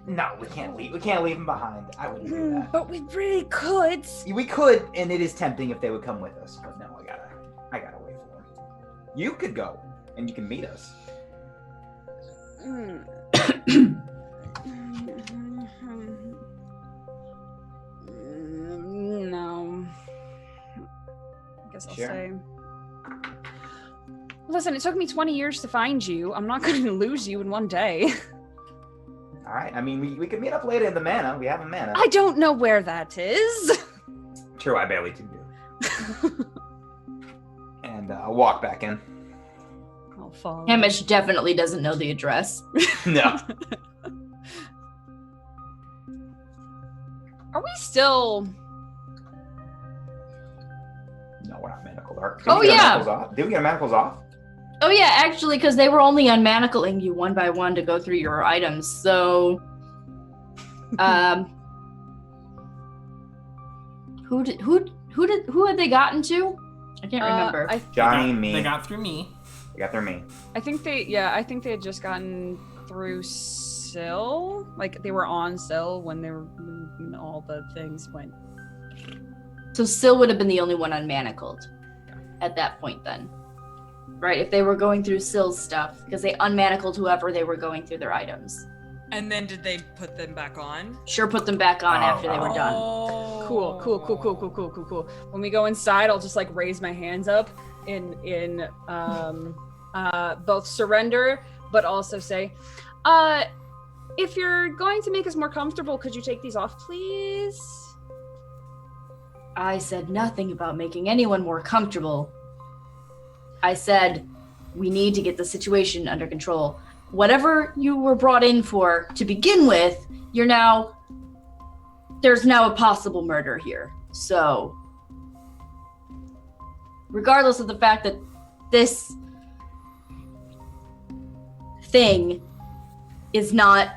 No, we can't leave. We can't leave him behind. I wouldn't do that. But we really could. We could, and it is tempting if they would come with us. But no, I gotta wait for them. You could go, and you can meet us. No. I guess I'll Sure. say. Listen, it took me 20 years to find you. I'm not going to lose you in one day. All right. I mean, we could meet up later in the manor. We have a manor. I don't know where that is. True, I barely do. And I'll walk back in. I'll follow. Hamish definitely doesn't know the address. No. Are we still... No, we're not manacled. Oh, yeah. Did we get our manacles off? Oh yeah, actually, because they were only unmanacling you one by one to go through your items. So, who had they gotten to? I can't remember. Johnny, me. They got through me. They got through me. I think they had just gotten through Syl. Like they were on Syl when all the things went. So Syl would have been the only one unmanacled at that point then. Right, if they were going through Syl's stuff, because they unmanacled whoever they were going through their items. And then did they put them back on? Sure, put them back on after they were done. Cool. When we go inside, I'll just like raise my hands up in both surrender, but also say, if you're going to make us more comfortable, could you take these off, please? I said nothing about making anyone more comfortable. I said, we need to get the situation under control. Whatever you were brought in for to begin with, there's now a possible murder here. So, regardless of the fact that this thing is not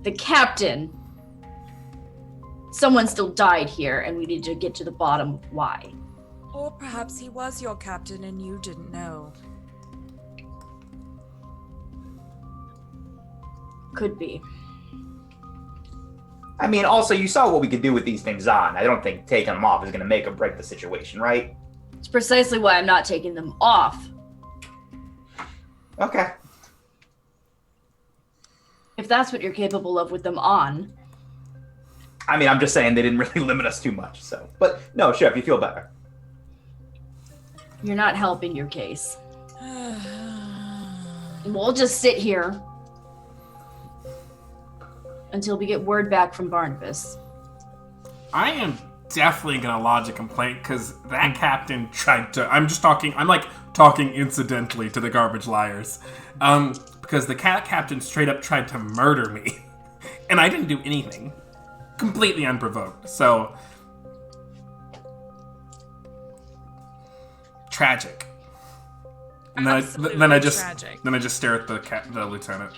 the captain, someone still died here, and we need to get to the bottom of why. Or perhaps he was your captain and you didn't know. Could be. I mean, also, you saw what we could do with these things on. I don't think taking them off is going to make or break the situation, right? It's precisely why I'm not taking them off. Okay. If that's what you're capable of with them on. I mean, I'm just saying they didn't really limit us too much, so. But, no, sure, if you feel better. You're not helping your case. We'll just sit here until we get word back from Barnabas. I am definitely gonna lodge a complaint because that captain tried to. I'm talking incidentally to the garbage liars, because the captain straight up tried to murder me, and I didn't do anything, completely unprovoked. So tragic. And then I just stare at the lieutenant.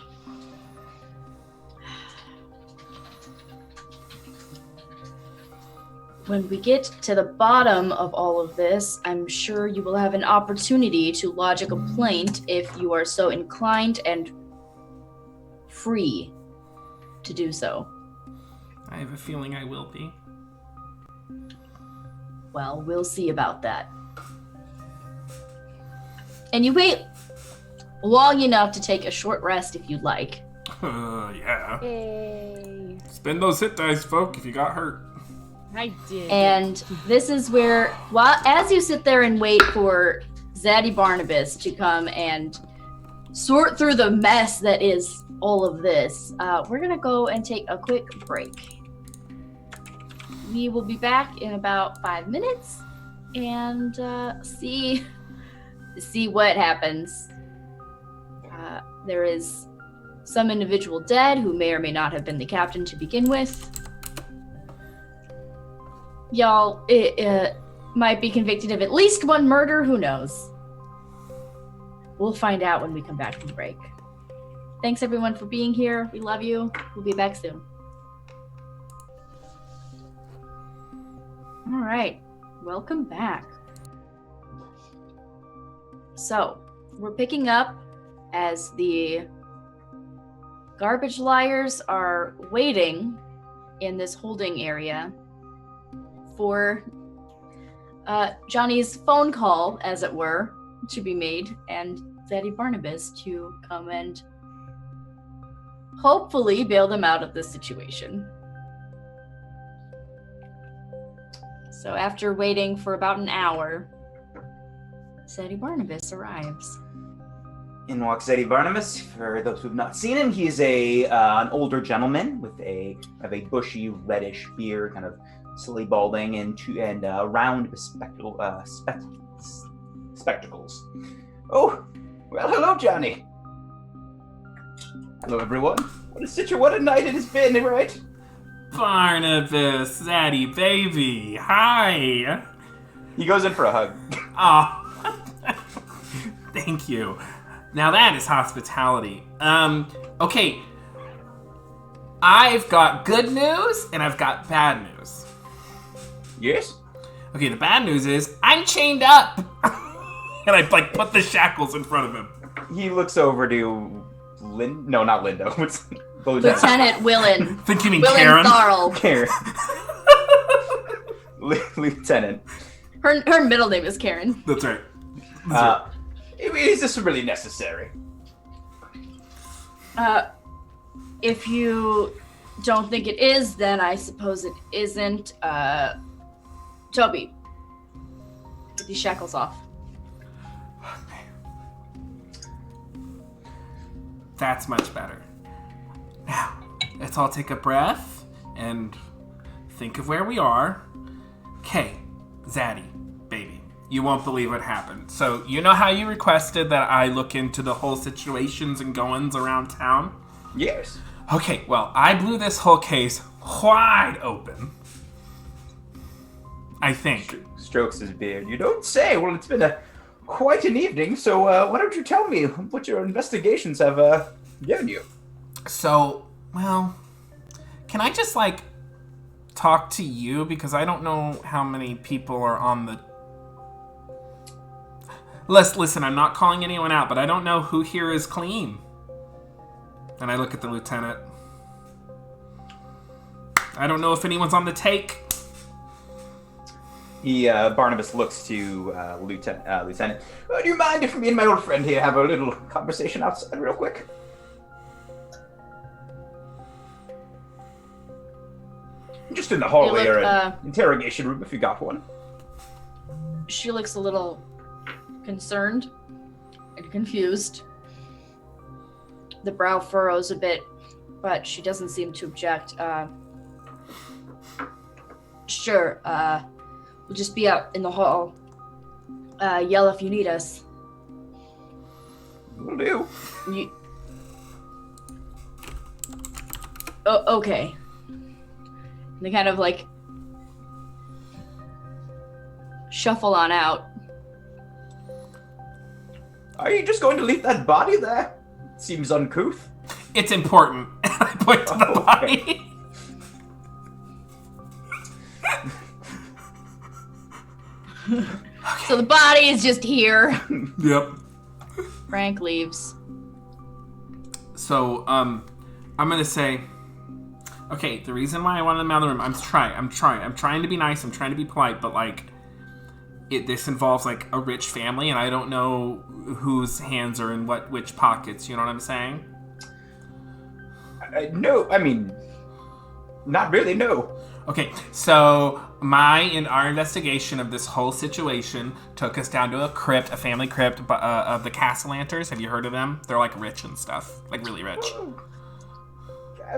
When we get to the bottom of all of this, I'm sure you will have an opportunity to lodge a complaint if you are so inclined and free to do so. I have a feeling I will be. Well, we'll see about that. And you wait long enough to take a short rest if you'd like. Yeah. Yay. Spend those hit dice, folk, if you got hurt. I did. And this is where, as you sit there and wait for Zaddy Barnabas to come and sort through the mess that is all of this, we're going to go and take a quick break. We will be back in about 5 minutes and see what happens. There is some individual dead who may or may not have been the captain to begin with. Y'all, it might be convicted of at least one murder. Who knows? We'll find out when we come back from break. Thanks, everyone, for being here. We love you. We'll be back soon. All right. Welcome back. So, we're picking up as the garbage liars are waiting in this holding area for Johnny's phone call, as it were, to be made, and Zaddy Barnabas to come and hopefully bail them out of this situation. So after waiting for about an hour, Zaddy Barnabas arrives. In walks Zaddy Barnabas. For those who've not seen him, he's an older gentleman with a bushy reddish beard, kind of silly balding, and round spectacles. Oh, well, hello, Johnny. Hello, everyone. What a night it has been, right? Barnabas, Zaddy baby, hi. He goes in for a hug. Oh, thank you. Now that is hospitality. Okay. I've got good news and I've got bad news. Yes? Okay, the bad news is I'm chained up. And I put the shackles in front of him. He looks over to No, not Lindo. What's Lieutenant Willen. Think you mean Willen Karen? Tharl. Karen. Lieutenant. Her middle name is Karen. That's right. Is this really necessary? If you don't think it is, then I suppose it isn't. Toby, get these shackles off. That's much better. Now, let's all take a breath and think of where we are. Okay, Zaddy, baby, you won't believe what happened. So, you know how you requested that I look into the whole situations and goings around town? Yes. Okay, well, I blew this whole case wide open. I think. Strokes his beard. You don't say. Well, it's been quite an evening, so why don't you tell me what your investigations have given you? So, well, can I just, like, talk to you? Because I don't know how many people are on the... Listen, I'm not calling anyone out, but I don't know who here is clean. And I look at the lieutenant. I don't know if anyone's on the take. Barnabas looks to Lieutenant. Do you mind if me and my old friend here have a little conversation outside real quick? Just in the hallway or an interrogation room if you got one. She looks a little concerned and confused. The brow furrows a bit, but she doesn't seem to object. Sure, we'll just be out in the hall. Yell if you need us. Will do. Oh, okay. They kind of like shuffle on out. Are you just going to leave that body there? Seems uncouth. It's important. And I point to the body. So the body is just here. Yep. Frank leaves. So, I'm gonna say, okay, the reason why I wanted them out of the room, I'm trying to be nice, I'm trying to be polite, but, like, this involves, like, a rich family, and I don't know whose hands are in which pockets, you know what I'm saying? No, I mean, not really, no. Okay, so our investigation of this whole situation took us down to a family crypt of the Castellanters. Have you heard of them? They're, like, rich and stuff, like, really rich.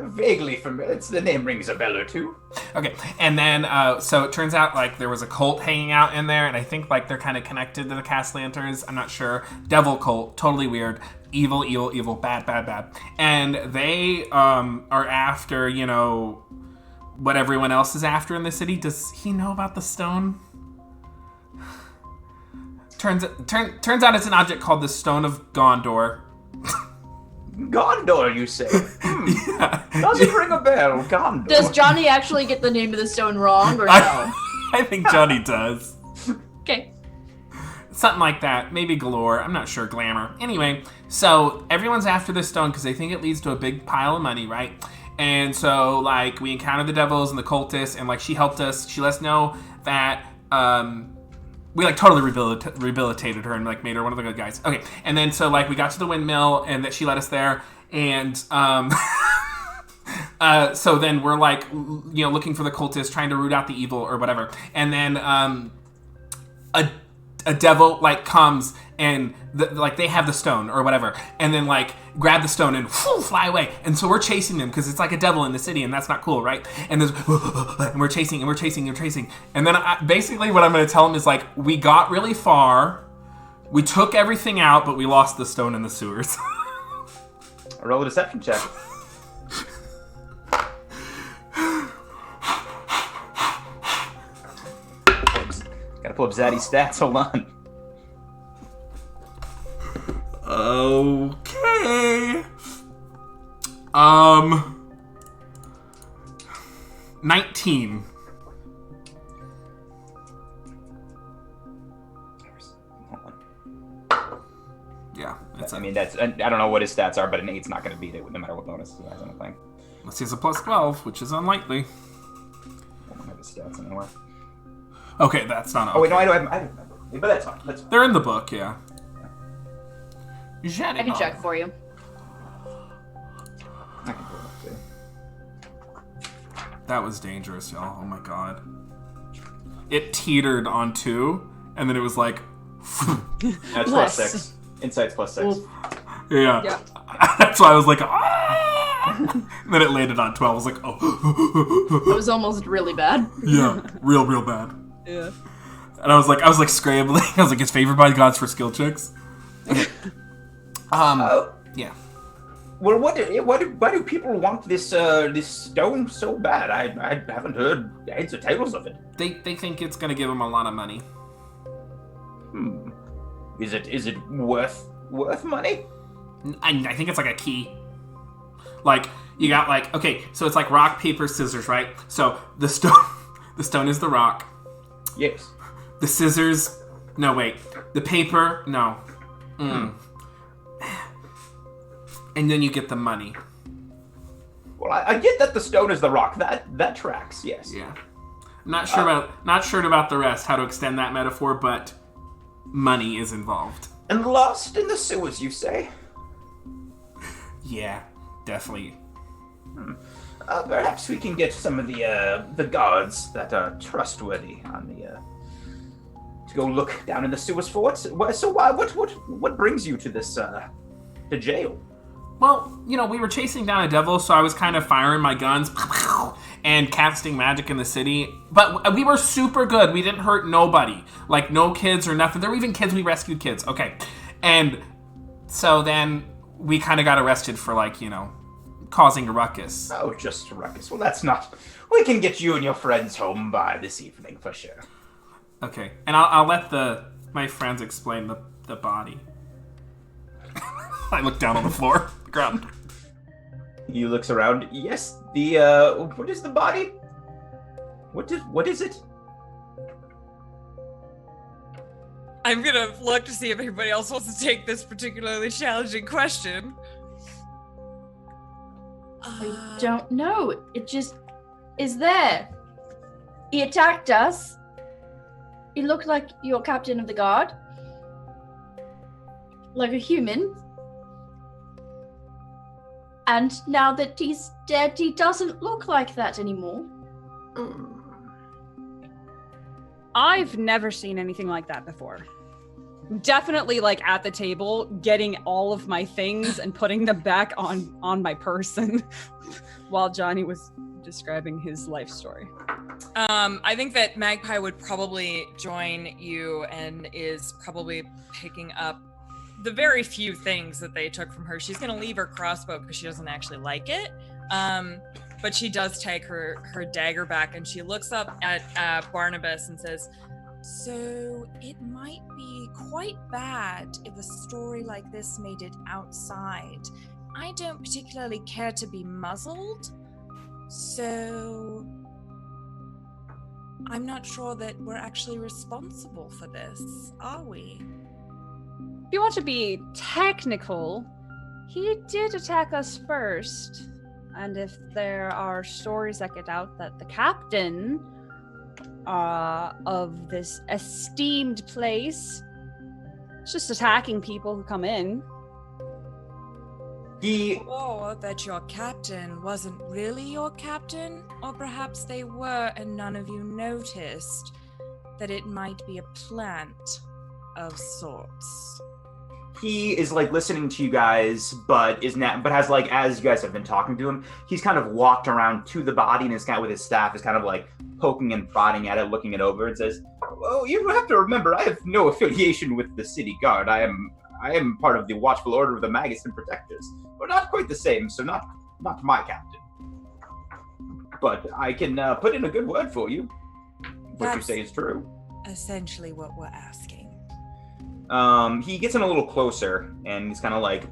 Vaguely familiar. The name rings a bell or two. Okay, and then, so it turns out, like, there was a cult hanging out in there, and I think, like, they're kind of connected to the Castellanters. I'm not sure. Devil cult, totally weird. Evil, evil, evil, bad, bad, bad. And they, are after, you know, what everyone else is after in the city. Does he know about the stone? Turns out it's an object called the Stone of Golorr. Gondor, you say? Yeah. Doesn't ring a bell. Gondor. Does Johnny actually get the name of the stone wrong, or no? I think Johnny does. Okay. Something like that. Maybe Golorr. I'm not sure. Glamour. Anyway, so everyone's after this stone because they think it leads to a big pile of money, right? And so, like, we encountered the devils and the cultists, and, like, she helped us. She let us know that, we, like, totally rehabilitated her and, like, made her one of the good guys. Okay, and then, so, like, we got to the windmill, and that she let us there, and, so then we're, like, you know, looking for the cultists, trying to root out the evil or whatever. And then, a devil, like, comes and like they have the stone or whatever, and then, like, grab the stone and fly away. And so we're chasing them because it's like a devil in the city, and that's not cool, right? And we're chasing. And then basically what I'm going to tell them is, like, we got really far, we took everything out, but we lost the stone in the sewers. Roll a deception check. Gotta pull up Zaddy's stats. Hold on. Okay. 19. Hold on. Yeah, I mean, that's, I don't know what his stats are, but an 8's not going to beat it no matter what bonus he has on the thing. Unless he has a plus 12, which is unlikely. I don't have his stats anymore. Okay, that's not. Okay. Oh wait, no, I don't remember. But that's fine. That's fine. They're in the book, yeah. I can check for you. I can pull it up too. That was dangerous, y'all. Oh my god. It teetered on 2, and then it was like. That's plus 6. Insight's plus 6. Yeah. That's why I was like, ah! And then it landed on 12. I was like, oh. It was almost really bad. Yeah, real bad. Yeah. And I was like scrambling. I was like, it's favored by gods for skill checks. Okay. Yeah. Well, why do people want this this stone so bad? I haven't heard heads or tails of it. They think it's gonna give them a lot of money. Is it worth money? I think it's like a key. Like, you got like, okay, so it's like rock, paper, scissors, right? So the stone is the rock. Yes. The scissors, no, wait. The paper, no. And then you get the money. Well, I get that the stone is the rock. That tracks, yes. Yeah. Not sure about the rest, how to extend that metaphor, but money is involved. And lost in the sewers, you say? Yeah, definitely. Perhaps we can get some of the guards that are trustworthy on to go look down in the sewers for what? So what brings you to this to jail? Well, we were chasing down a devil, so I was kind of firing my guns and casting magic in the city. But we were super good. We didn't hurt nobody. Like, no kids or nothing. There were even kids. We rescued kids. Okay. And so then we kind of got arrested for, like, causing a ruckus. Oh, just a ruckus. Well, that's not... We can get you and your friends home by this evening, for sure. Okay. And I'll let my friends explain the body. I look down on the floor, the ground. He looks around. Yes, what is the body? What is it? I'm gonna look to see if anybody else wants to take this particularly challenging question. I don't know. It just is there. He attacked us. He looked like your captain of the guard. Like a human. And now that he's dead, he doesn't look like that anymore. I've never seen anything like that before. Definitely, like, at the table, getting all of my things and putting them back on my person while Johnny was describing his life story. I think that Magpie would probably join you and is probably picking up the very few things that they took from her. She's going to leave her crossbow because she doesn't actually like it. But she does take her dagger back, and she looks up at Barnabas and says, "So it might be quite bad if a story like this made it outside. I don't particularly care to be muzzled, so I'm not sure that we're actually responsible for this, are we?" If you want to be technical, he did attack us first. And if there are stories that get out that the captain of this esteemed place is just attacking people who come in. Or that your captain wasn't really your captain, or perhaps they were and none of you noticed, that it might be a plant of sorts. He is like listening to you guys, but has like, as you guys have been talking to him, he's kind of walked around to the body and is kind of with his staff is kind of like poking and prodding at it, looking it over, and says, "Well, you have to remember, I have no affiliation with the city guard. I am part of the Watchful Order of the Magus and Protectors. We're not quite the same, so not my captain. But I can put in a good word for you. What you say is true." Essentially what we're asking. He gets in a little closer, and he's kind of like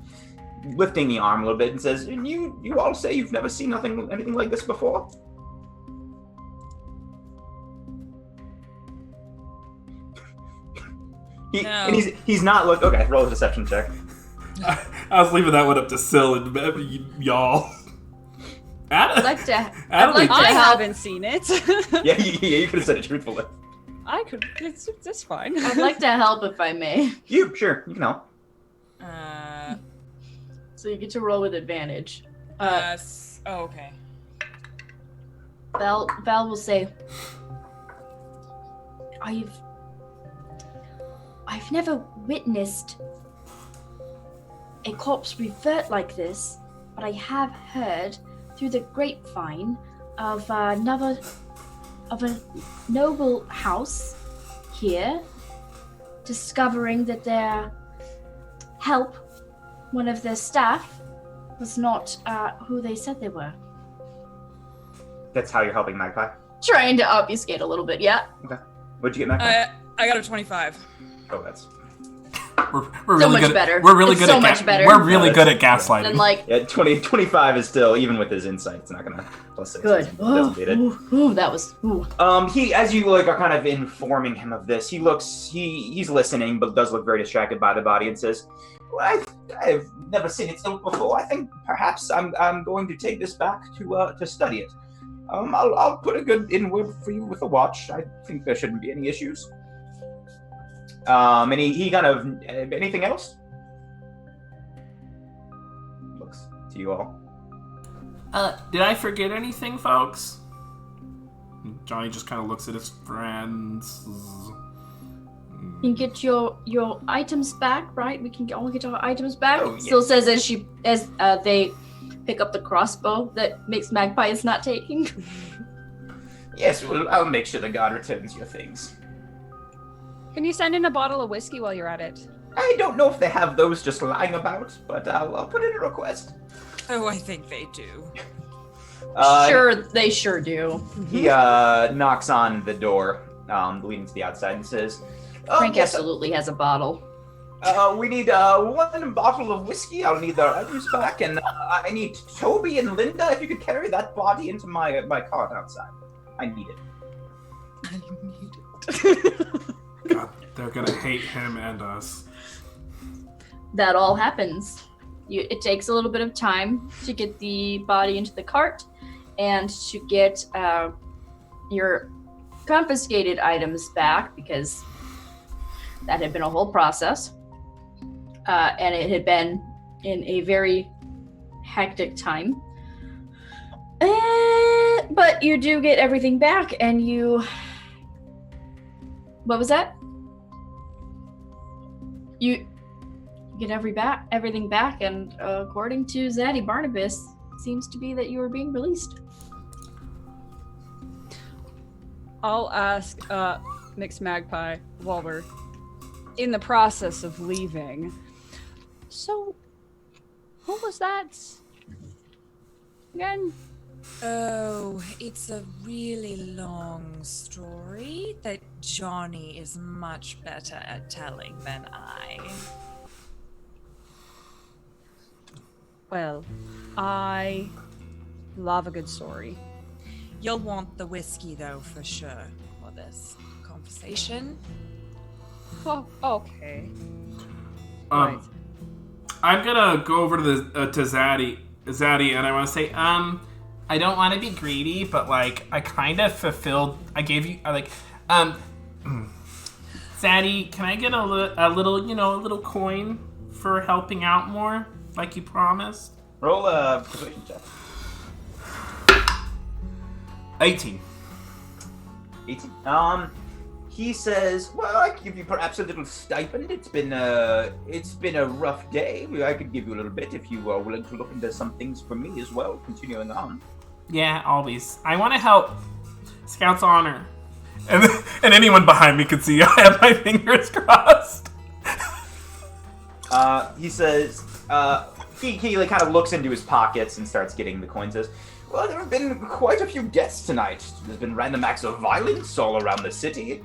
lifting the arm a little bit and says, "And you all say you've never seen anything like this before?" No. And he's not look. Okay, roll a deception check. I was leaving that one up to Syl and y'all. I'd like to I help. haven't seen it. Yeah, you could have said it truthfully. I could. That's fine. I'd like to help if I may. You can help. So you get to roll with advantage. Okay. Val will say, I've never witnessed a corpse revert like this, but I have heard through the grapevine of a noble house here discovering that their help, one of their staff, was not who they said they were. That's how you're helping Magpie? Trying to obfuscate a little bit, yeah. Okay. What'd you get, Magpie? I got a 25. Oh, that's... We're So really much good. better. We're really It's good so at much better. We're really Yeah, good at that's- gaslighting. And like, Yeah, 25 is still, even with his insight, it's not gonna plus 6. good. Doesn't beat it. Ooh, that was. Ooh. He, as you like are kind of informing him of this, he's listening, but does look very distracted by the body and says, well, I've never seen it ilk before. I think perhaps I'm going to take this back to study it. I'll put a good in word for you with a watch. I think there shouldn't be any issues. And he kind of anything else? Looks to you all. Did I forget anything, folks? Johnny just kind of looks at his friends. You can get your items back, right? We can all get our items back. Oh, Still yes. says as they pick up the crossbow that Mixed Magpie is not taking. Yes, well, I'll make sure the guard returns your things. Can you send in a bottle of whiskey while you're at it? I don't know if they have those just lying about, but I'll put in a request. Oh, I think they do. Sure, they sure do. He knocks on the door leading to the outside and says, Frank yes, absolutely has a bottle. we need 1 bottle of whiskey. I'll need our items back, and I need Toby and Linda, if you could carry that body into my cart outside. I need it. I need it. God, they're gonna hate him and us. That all happens. It takes a little bit of time to get the body into the cart and to get your confiscated items back, because that had been a whole process. And it had been in a very hectic time. But you do get everything back, and you... What was that? You get everything back, and according to Zaddy Barnabas, it seems to be that you are being released. I'll ask Mixed Magpie while we're in the process of leaving. So, what was that again? Oh, it's a really long story that Johnny is much better at telling than I. Well, I love a good story. You'll want the whiskey, though, for sure, for this conversation. Oh, okay. Right. Right. I'm gonna go over to the to Zaddy, and I want to say, I don't want to be greedy, but like I kind of fulfilled. I gave you Zaddy, can I get a little coin for helping out more, like you promised? Roll a persuasion check. 18. 18. He says, "Well, I could give you perhaps a little stipend. It's been a rough day. I could give you a little bit if you are willing to look into some things for me as well. Continuing on." Yeah, always. I want to help Scout's Honor. And anyone behind me can see I have my fingers crossed. He says, he like kind of looks into his pockets and starts getting the coins. Says, "Well, there have been quite a few deaths tonight. There's been random acts of violence all around the city.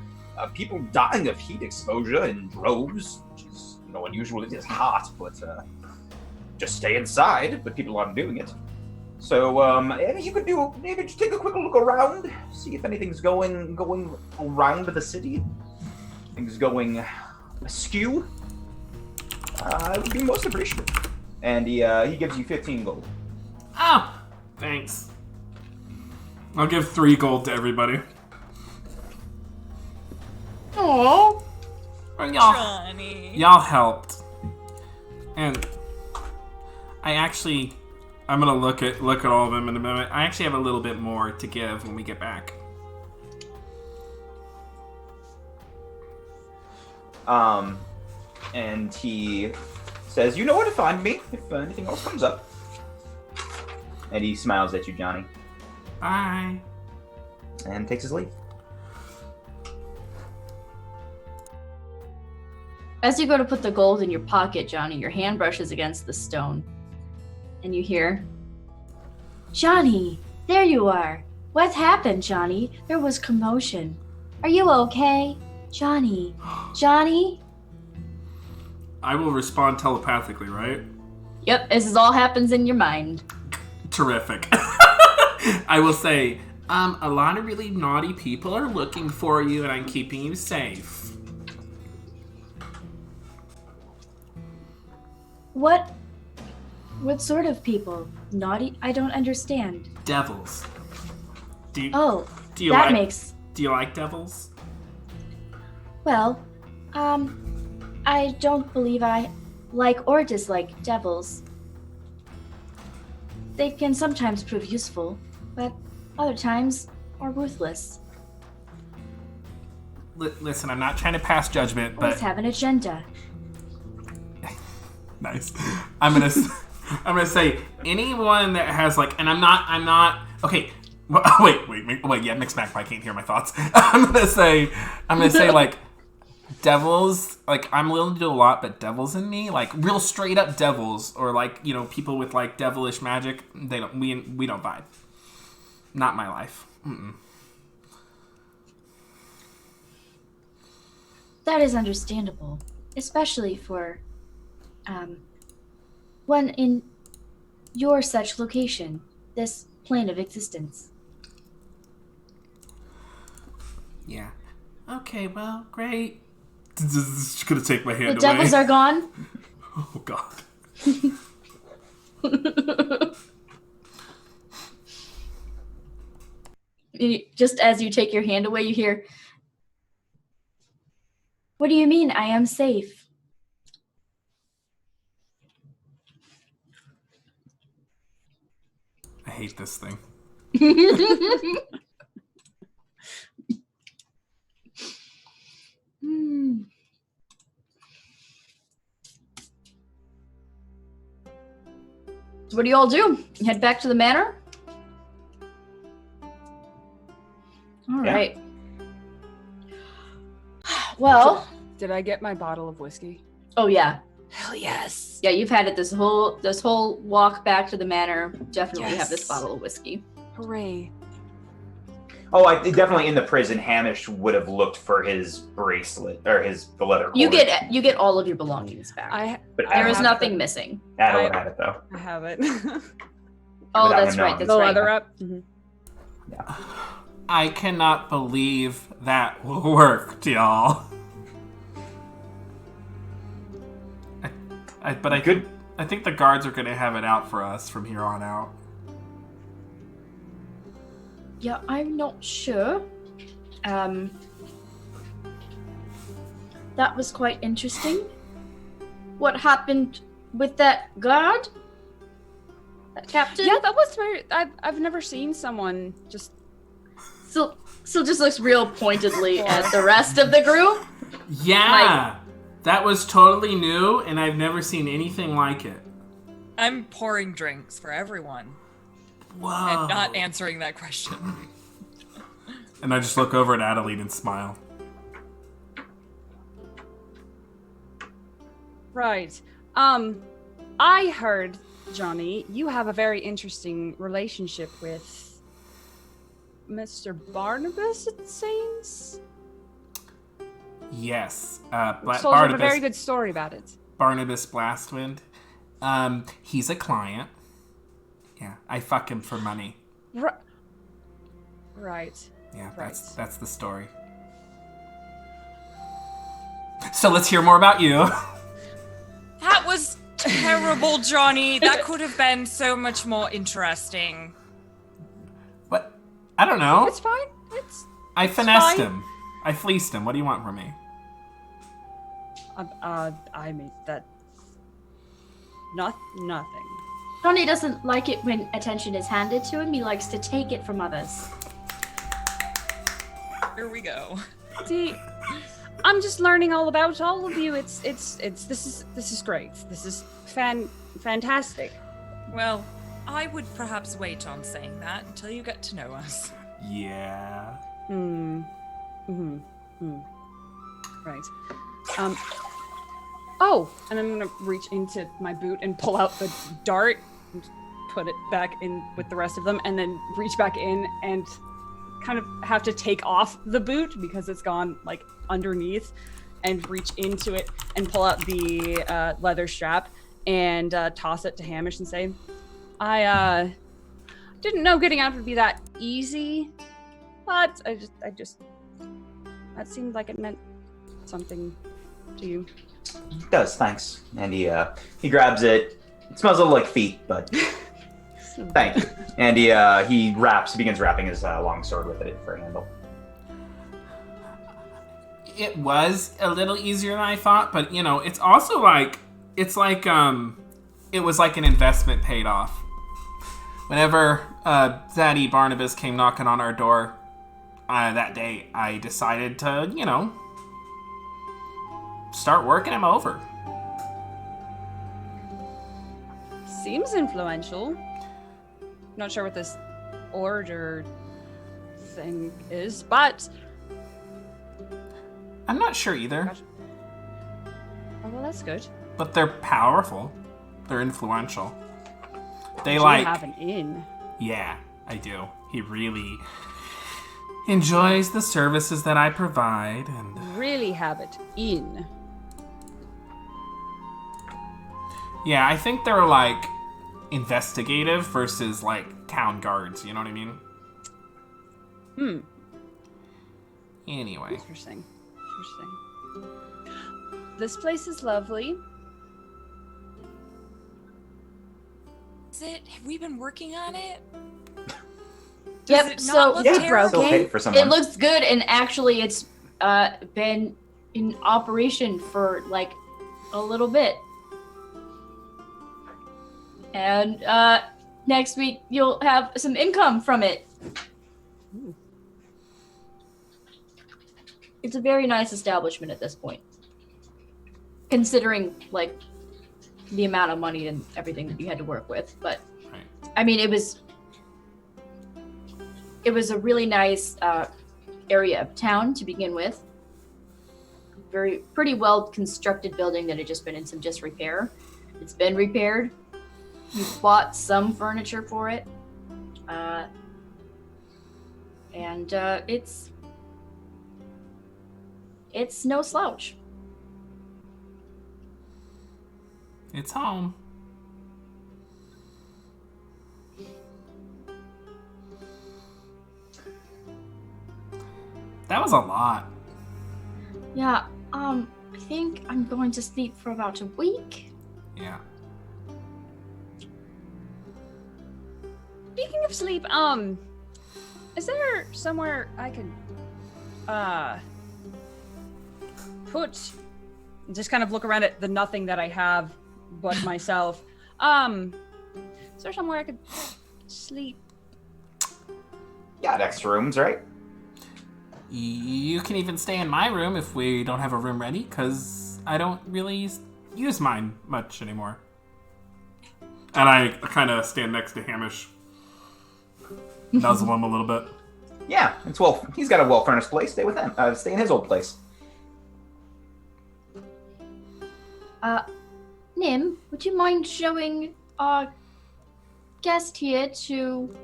People dying of heat exposure in droves, which is, unusual. It is hot, but just stay inside. But people aren't doing it. So, you could maybe just take a quick look around, see if anything's going around the city. Things going askew. It would be most appreciative." And he gives you 15 gold. Oh, thanks. I'll give 3 gold to everybody. Aww. Johnny. Y'all helped. And I'm gonna look at all of them in a moment. I actually have a little bit more to give when we get back. And he says, "You know where to find me if anything else comes up." And he smiles at you, Johnny, Bye. and takes his leave. As you go to put the gold in your pocket, Johnny, your hand brushes against the stone. And you hear, "Johnny, there you are. What happened, Johnny? There was commotion. Are you okay? Johnny? Johnny?" I will respond telepathically, right? Yep, this all happens in your mind. Terrific. I will say, a lot of really naughty people are looking for you, and I'm keeping you safe. What sort of people? Naughty? I don't understand. Devils. Do you That makes... Do you like devils? Well, I don't believe I like or dislike devils. They can sometimes prove useful, but other times are ruthless. Listen, I'm not trying to pass judgment, Always but have an agenda. nice. I'm gonna say anyone that has like, and I'm not. Okay, wait. Yeah, mixed magpie can't hear my thoughts. I'm gonna say like devils. Like I'm willing to do a lot, but devils in me, like real straight up devils, or like people with like devilish magic. We don't vibe. Not my life. Mm-mm. That is understandable, especially for one in your such location, this plane of existence. Yeah. Okay. Well, great. Just gonna take my hand away. The devils are gone. Oh God. Just as you take your hand away, you hear, "What do you mean I am safe?" I hate this thing. So what do you all do? You head back to the manor? All right. Well, Did I get my bottle of whiskey? oh yeah. Hell yes. Yeah, you've had it this whole walk back to the manor. Definitely have this Yes. bottle of whiskey. Hooray. Oh, I definitely in the prison. Hamish would have looked for his bracelet or the leather cord. You get all of your belongings back. But There I is have nothing missing. Adeline had it though. I have it. Oh, Without that's him right. knowing. That's The right. leather up. Mhm. Yeah. I cannot believe that worked, y'all. But I think the guards are going to have it out for us from here on out. Yeah, I'm not sure. That was quite interesting. What happened with that guard? That captain? Yeah, that was very. I've never seen someone just. Still just looks real pointedly at the rest of the group. Yeah, that was totally new, and I've never seen anything like it. I'm pouring drinks for everyone Whoa. and not answering that question. And I just look over at Adeline and smile. Right. I heard, Johnny, you have a very interesting relationship with Mr. Barnabas, it seems? Yes, Told you Barnabas. a very good story about it. Barnabas Blastwind. He's a client. Yeah, I fuck him for money. Right. Yeah, Right. that's the story. So let's hear more about you. That was terrible, Johnny. That could have been so much more interesting. What? I don't know. It's fine. I finessed fine. him. I fleeced him. What do you want from me? I mean that. Nothing. Johnny doesn't like it when attention is handed to him. He likes to take it from others. Here we go. See, I'm just learning all about all of you. This is great. This is fantastic. Well, I would perhaps wait on saying that until you get to know us. Yeah. Right. Oh, and I'm gonna reach into my boot and pull out the dart and put it back in with the rest of them, and then reach back in and kind of have to take off the boot because it's gone like underneath, and reach into it and pull out the leather strap and toss it to Hamish and say, I didn't know getting out would be that easy, but I just that seemed like it meant something to you. It does, thanks. And he grabs it. It smells a little like feet, but thank you. And he begins wrapping his long sword with it for a handle. It was a little easier than I thought, but it's also like it was like an investment paid off. Whenever Zaddy Barnabas came knocking on our door that day, I decided to, start working him over. Seems influential. Not sure what this order thing is, but I'm not sure either. oh, well, that's good. But they're powerful. They're influential. They You like... have an in. Yeah, I do. He really enjoys the services that I provide, and... Really have it in. Yeah, I think they're like investigative versus like town guards, you know what I mean? Anyway. Interesting. This place is lovely. Is it? Have we been working on it? Yep, it so not look Yeah, terrible? it's okay for someone. it looks good, and actually it's been in operation for like a little bit. And next week you'll have some income from it. It's a very nice establishment at this point, considering like the amount of money and everything that you had to work with. But Right. I mean, it was a really nice area of town to begin with. Pretty well constructed building that had just been in some disrepair. It's been repaired. You've bought some furniture for it, and it's no slouch. It's home. That was a lot. Yeah, I think I'm going to sleep for about a week. Yeah. Speaking of sleep, is there somewhere I could put, just kind of look around at the nothing that I have but myself. Is there somewhere I could sleep? Got extra rooms, right? You can even stay in my room if we don't have a room ready, because I don't really use mine much anymore. And I kind of stand next to Hamish. Nuzzle him a little bit. Yeah, he's got a well-furnished place. Stay with him. Stay in his old place. Nim, would you mind showing our guest here to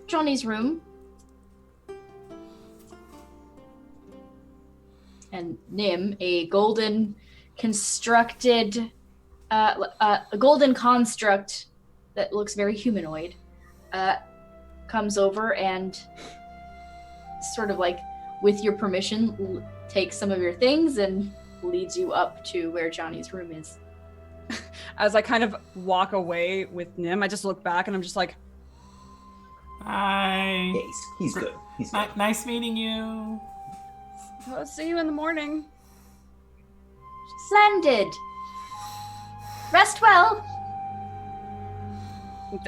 Johnny's room? And Nim, a golden constructed, a golden construct that looks very humanoid, comes over and sort of like, with your permission, takes some of your things and leads you up to where Johnny's room is. As I kind of walk away with Nim, I just look back and I'm just like, Hi. Yeah, he's good. He's good. Nice meeting you. I'll see you in the morning. Splendid! Rest well!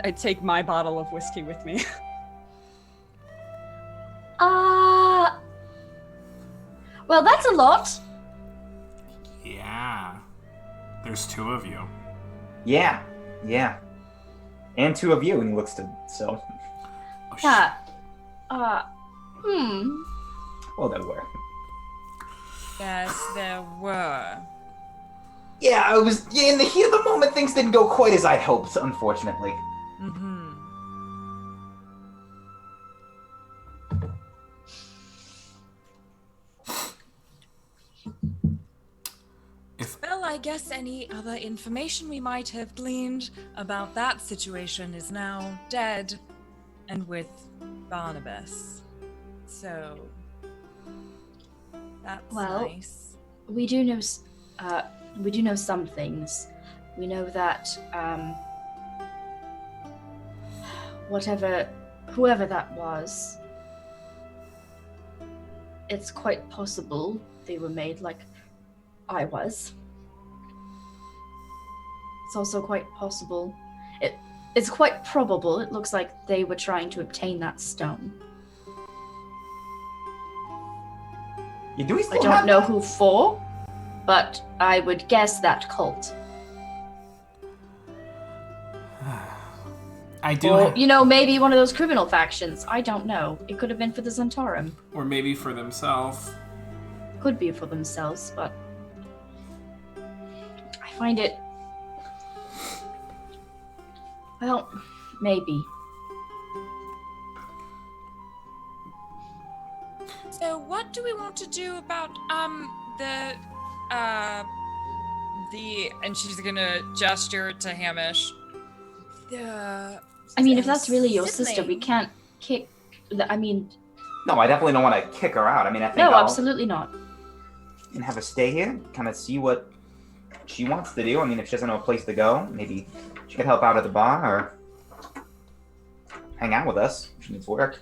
I take my bottle of whiskey with me. Well, that's a lot. Yeah. There's two of you. Yeah. And two of you, and he looks to so. Oh, Yeah. Well, there were. Yes, there were. Yeah, in the heat of the moment, things didn't go quite as I'd hoped, unfortunately. Mm-hmm. I guess any other information we might have gleaned about that situation is now dead and with Barnabas. So that's nice. We do know some things. We know that whoever that was, it's quite possible they were made like I was. It's also quite possible. It's quite probable. It looks like they were trying to obtain that stone. Yeah, do we I still don't have know that? who for, but I would guess that cult. I do. Or, maybe one of those criminal factions. I don't know. It could have been for the Zentarum. Or maybe for themselves. Could be for themselves, but I find it... Well, maybe. So what do we want to do about the and she's gonna gesture to Hamish. I mean, if that's really your sister, we can't kick... I mean... No, I definitely don't want to kick her out. I mean, I think No, I'll absolutely not. and have her stay here, kind of see what she wants to do. I mean, if she doesn't know a place to go, maybe she could help out at the bar or hang out with us if she needs work.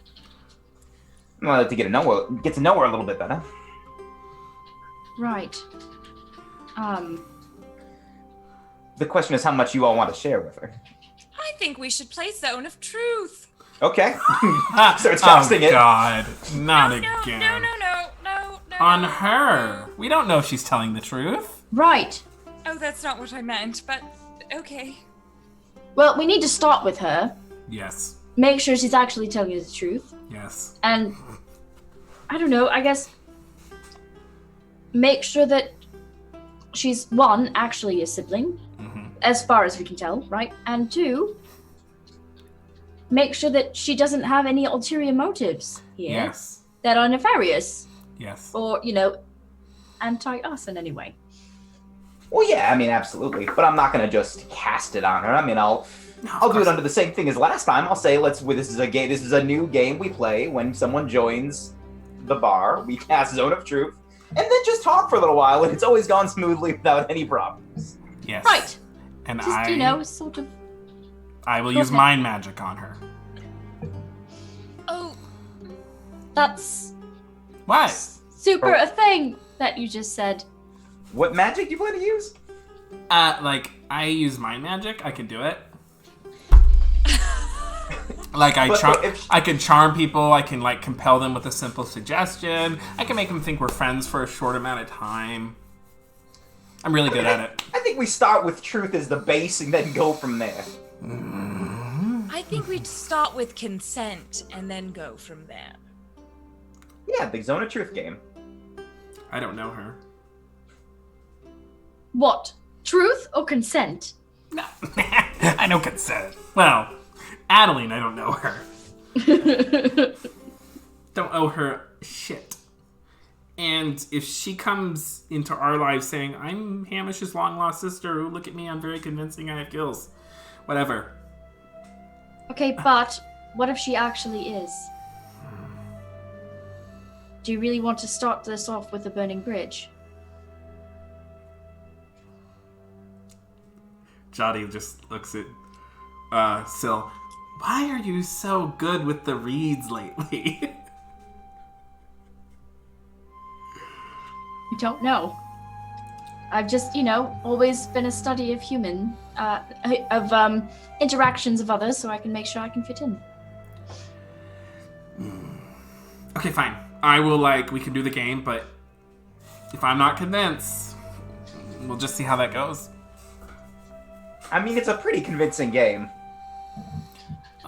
I'd like to get to know her a little bit better. Right. The question is how much you all want to share with her. I think we should play Zone of Truth. Okay. Starts casting it. God, not No, again. no. On her. We don't know if she's telling the truth. Right. Oh, that's not what I meant, but okay. Well, we need to start with her. Yes. Make sure she's actually telling you the truth. Yes. And, I don't know, I guess... Make sure that she's, one, actually a sibling. Mm-hmm. As far as we can tell, right? And two... Make sure that she doesn't have any ulterior motives here. Yes. That are nefarious. Yes. Or, anti-us in any way. Well, yeah, I mean, absolutely. But I'm not going to just cast it on her. I mean, I'll do it under the same thing as last time. I'll say, this is a game. This is a new game we play when someone joins the bar. We cast Zone of Truth, and then just talk for a little while, and it's always gone smoothly without any problems. Yes. Right. And Just, sort of... I will use mind magic on her. Oh, That's What? super a thing that you just said. What magic do you plan to use? I use mind magic. I can do it. Like But I can charm people. I can compel them with a simple suggestion. I can make them think we're friends for a short amount of time. I'm really good at it. I think we start with truth as the base and then go from there. I think we'd start with consent and then go from there. Yeah, the Zone of Truth game. I don't know her. What? Truth or consent? No. I know consent. Well, Adeline, I don't know her. Don't owe her shit. And if she comes into our lives saying, I'm Hamish's long-lost sister, ooh, look at me, I'm very convincing, I have gills. Whatever. Okay, but what if she actually is? Do you really want to start this off with a burning bridge? Jotty just looks at Syl. Why are you so good with the reeds lately? I don't know. I've just, always been a study of human, interactions of others, so I can make sure I can fit in. Okay, fine. I will, we can do the game, but if I'm not convinced, we'll just see how that goes. I mean, it's a pretty convincing game.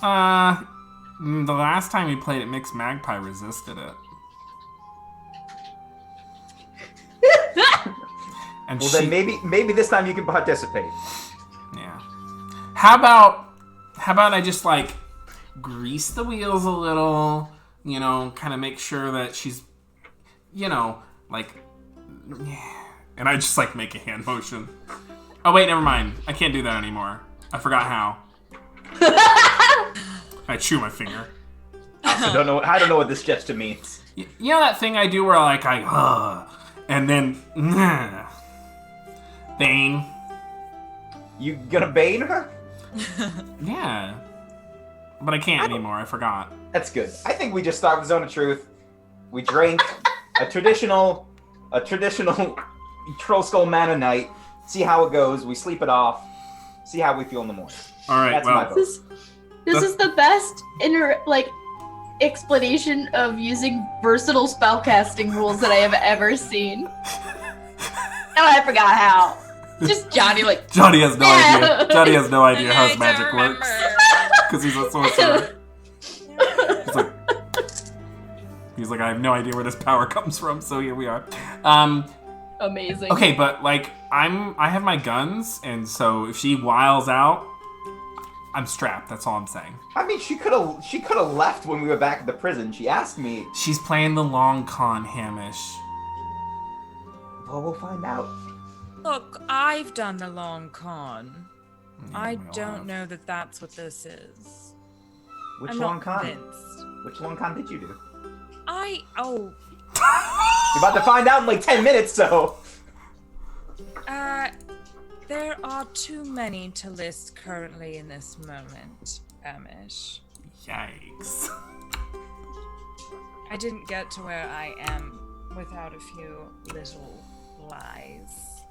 The last time we played it, Mixed Magpie resisted it. And Well, then maybe this time you can participate. Yeah. How about I just grease the wheels a little, kind of make sure that she's, And I just like make a hand motion. Oh wait, never mind. I can't do that anymore. I forgot how. I chew my finger. I don't know what this gesture means. You know that thing I do where like and then Bane. You gonna bane her? Yeah. But I can't anymore. I forgot. That's good. I think we just start with Zone of Truth. We drink a traditional Troll Skull Mana night. See how it goes. We sleep it off. See how we feel in the morning. All right. That's my Well, vote. This is the best explanation of using versatile spellcasting rules that I have ever seen. And I forgot how. Just Johnny Johnny has no Yeah. idea. Johnny has no idea how I his don't magic remember. works because he's a sorcerer. He's like, I have no idea where this power comes from. So here we are. amazing. Okay, but like I have my guns, and so if she wiles out, I'm strapped. That's all I'm saying. I mean, she could have left when we were back at the prison. She asked me. She's playing the long con, Hamish. Well, we'll find out. Look, I've done the long con. Yeah, I we all don't have. know that that's what this is. Which I'm long not con? convinced. Which long con did you do? Oh, You're about to find out in like 10 minutes, so. there are too many to list currently in this moment, Hamish. Yikes. I didn't get to where I am without a few little lies.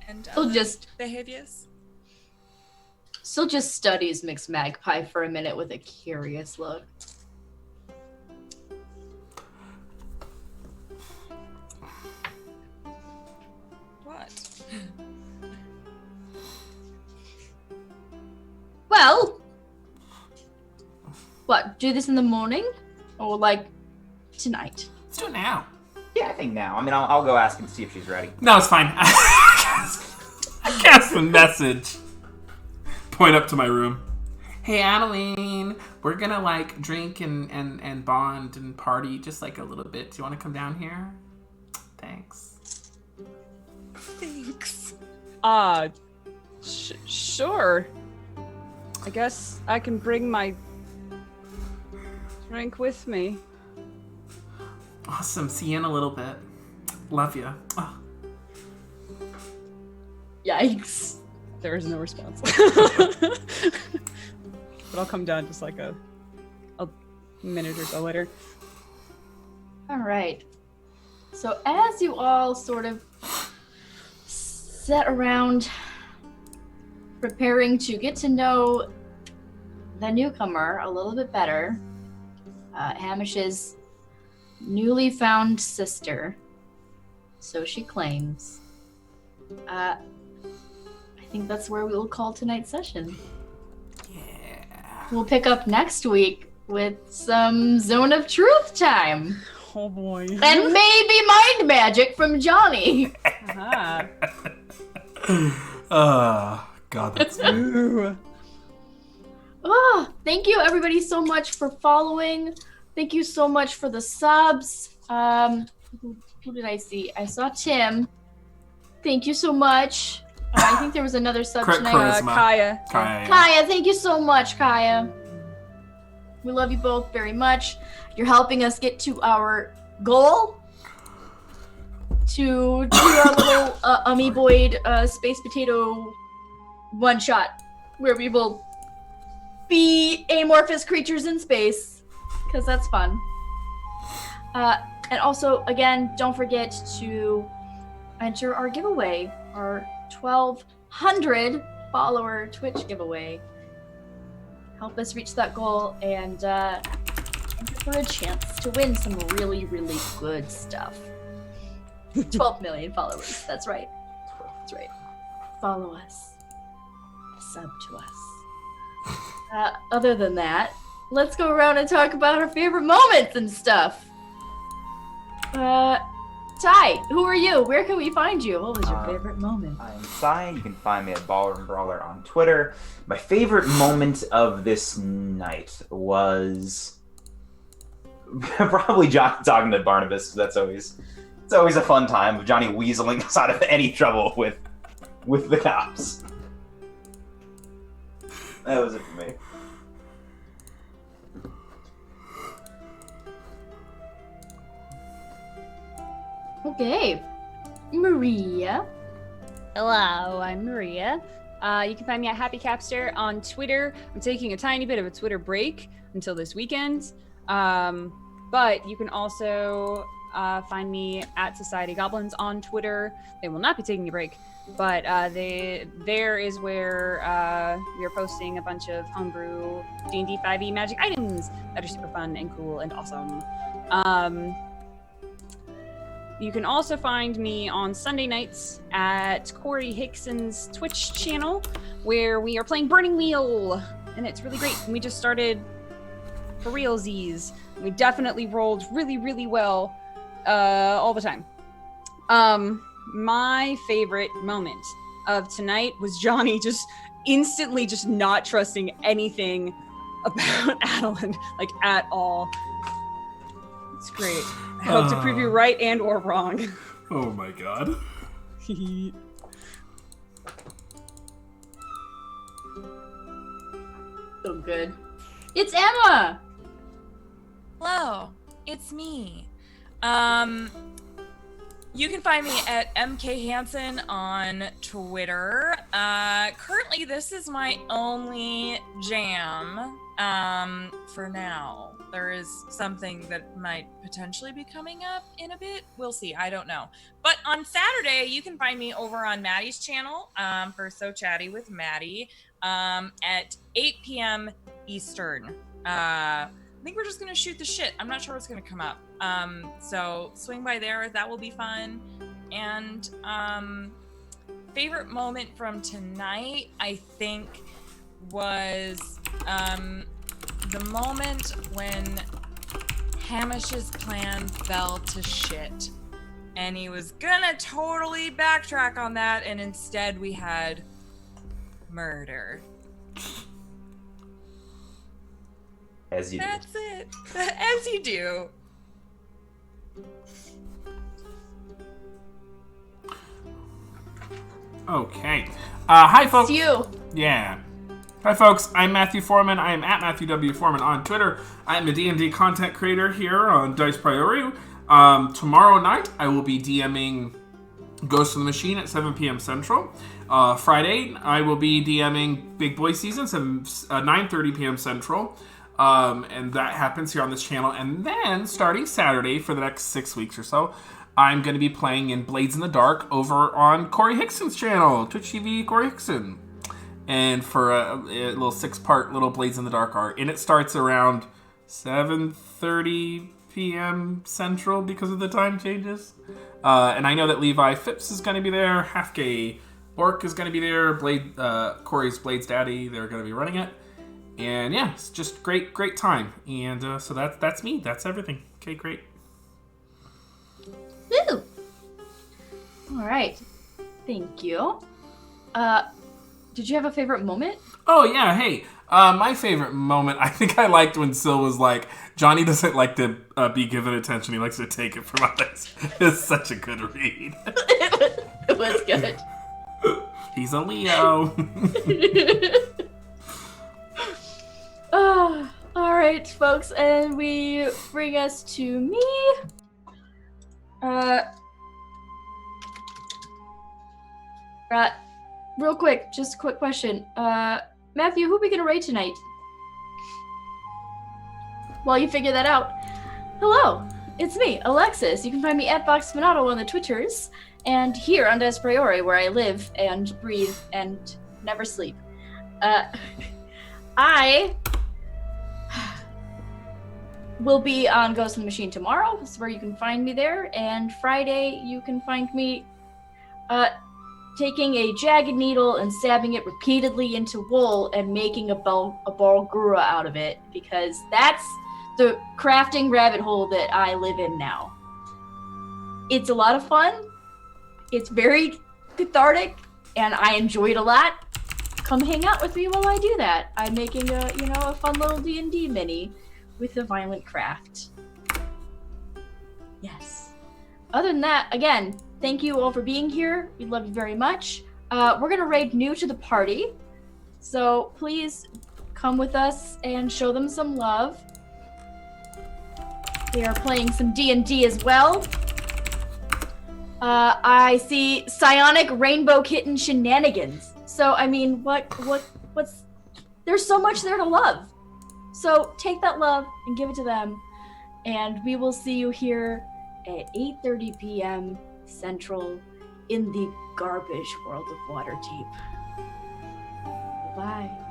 And Still just behaviors. studies Mixed Magpie for a minute with a curious look. What? Well, what? Do this in the morning, or tonight? Let's do it now. Yeah, I think now. I mean, I'll go ask and see if she's ready. No, it's fine. I cast a message. Point up to my room. Hey, Adeline, we're gonna drink and bond and party just a little bit. Do you want to come down here? Thanks. Thanks. Sure. I guess I can bring my drink with me. Awesome. See you in a little bit. Love you. Oh. Yikes. There is no response. But I'll come down just a minute or so later. All right. So as you all sort of sit around preparing to get to know the newcomer a little bit better, Hamish's newly found sister, so she claims, I think that's where we will call tonight's session. Yeah. We'll pick up next week with some Zone of Truth time. Oh boy. And maybe mind magic from Johnny. Ah. God, that's good. Ooh. Oh, thank you everybody so much for following. Thank you so much for the subs. Who did I see? I saw Tim. Thank you so much. I think there was another sub tonight. Charisma. Kaya. Kaya. Kaya, thank you so much, Kaya. We love you both very much. You're helping us get to our goal. To do our little amoeboid space potato one shot, where we will be amorphous creatures in space, because that's fun. And also, again, don't forget to enter our giveaway, our 1,200 follower Twitch giveaway. Help us reach that goal and enter for a chance to win some really, really good stuff. 12 million followers. That's right. That's right. Follow us. Sub to us. Other than that, let's go around and talk about our favorite moments and stuff. Ty, who are you? Where can we find you? What was your favorite moment? I'm Sai. You can find me at Baller and Brawler on Twitter. My favorite moment of this night was probably John talking to Barnabas. That's always It's always a fun time of Johnny weaseling us out of any trouble with the cops. That was it for me. Okay. Maria. Hello, I'm Maria. You can find me at Happy Capster on Twitter. I'm taking a tiny bit of a Twitter break until this weekend. But you can also find me at Society Goblins on Twitter. They will not be taking a break, but there is where we are posting a bunch of homebrew D&D 5e magic items that are super fun and cool and awesome. You can also find me on Sunday nights at Corey Hickson's Twitch channel, where we are playing Burning Wheel, and it's really great. And we just started for realsies. We definitely rolled really, really well all the time. My favorite moment of tonight was Johnny just instantly just not trusting anything about Adeline, like at all. It's great. I hope to prove you right and or wrong. Oh my god. So good. It's Emma! Hello, it's me. You can find me at MK Hansen on Twitter. Currently, this is my only jam for now. There is something that might potentially be coming up in a bit. We'll see. I don't know. But on Saturday, you can find me over on Maddie's channel for So Chatty with Maddie at 8 p.m. Eastern. I think we're just going to shoot the shit. I'm not sure what's going to come up. So swing by there. That will be fun. And favorite moment from tonight, I think, was the moment when Hamish's plan fell to shit. And he was gonna totally backtrack on that, and instead we had murder. As you do. That's it. As you do. Okay. Hi, folks. It's you. Yeah. Hi, folks. I'm Matthew Foreman. I am at Matthew W. Foreman on Twitter. I am a D&D content creator here on Dice Priority. Tomorrow night, I will be DMing Ghost of the Machine at 7 p.m. Central. Friday, I will be DMing Big Boy Season, 9:30 p.m. Central. And that happens here on this channel. And then, starting Saturday for the next 6 weeks or so, I'm going to be playing in Blades in the Dark over on Corey Hickson's channel, Twitch TV Corey Hickson. And for a little 6-part little Blades in the Dark arc. And it starts around 7:30 p.m. Central because of the time changes. And I know that Levi Phipps is going to be there. Half-Gay Orc is going to be there. Corey's Blades Daddy, they're going to be running it. And yeah, it's just great time. And so that's me. That's everything. Okay, great. Woo! All right. Thank you. Did you have a favorite moment? Oh, yeah, hey. My favorite moment, I think I liked when Syl was like, Johnny doesn't like to be given attention. He likes to take it from others. It's such a good read. It was good. He's a Leo. All right, folks, and we bring us to me. Real quick, just a quick question. Matthew, who are we gonna raid tonight? While you figure that out, hello, it's me, Alexis. You can find me at VoxMonato on the Twitters, and here on Des Priori, where I live and breathe and never sleep. I will be on Ghost in the Machine tomorrow. That's where you can find me there. And Friday, you can find me taking a jagged needle and stabbing it repeatedly into wool and making a Balgura out of it, because that's the crafting rabbit hole that I live in now. It's a lot of fun. It's very cathartic, and I enjoy it a lot. Come hang out with me while I do that. I'm making a fun little D&D mini with a violent craft. Yes. other than that, again, thank you all for being here. We love you very much. We're gonna raid new to the party, so please come with us and show them some love. They are playing some D&D as well. I see psionic rainbow kitten shenanigans. So I mean, what's? There's so much there to love. So take that love and give it to them, and we will see you here at 8:30 p.m. Central in the garbage world of Waterdeep. Bye.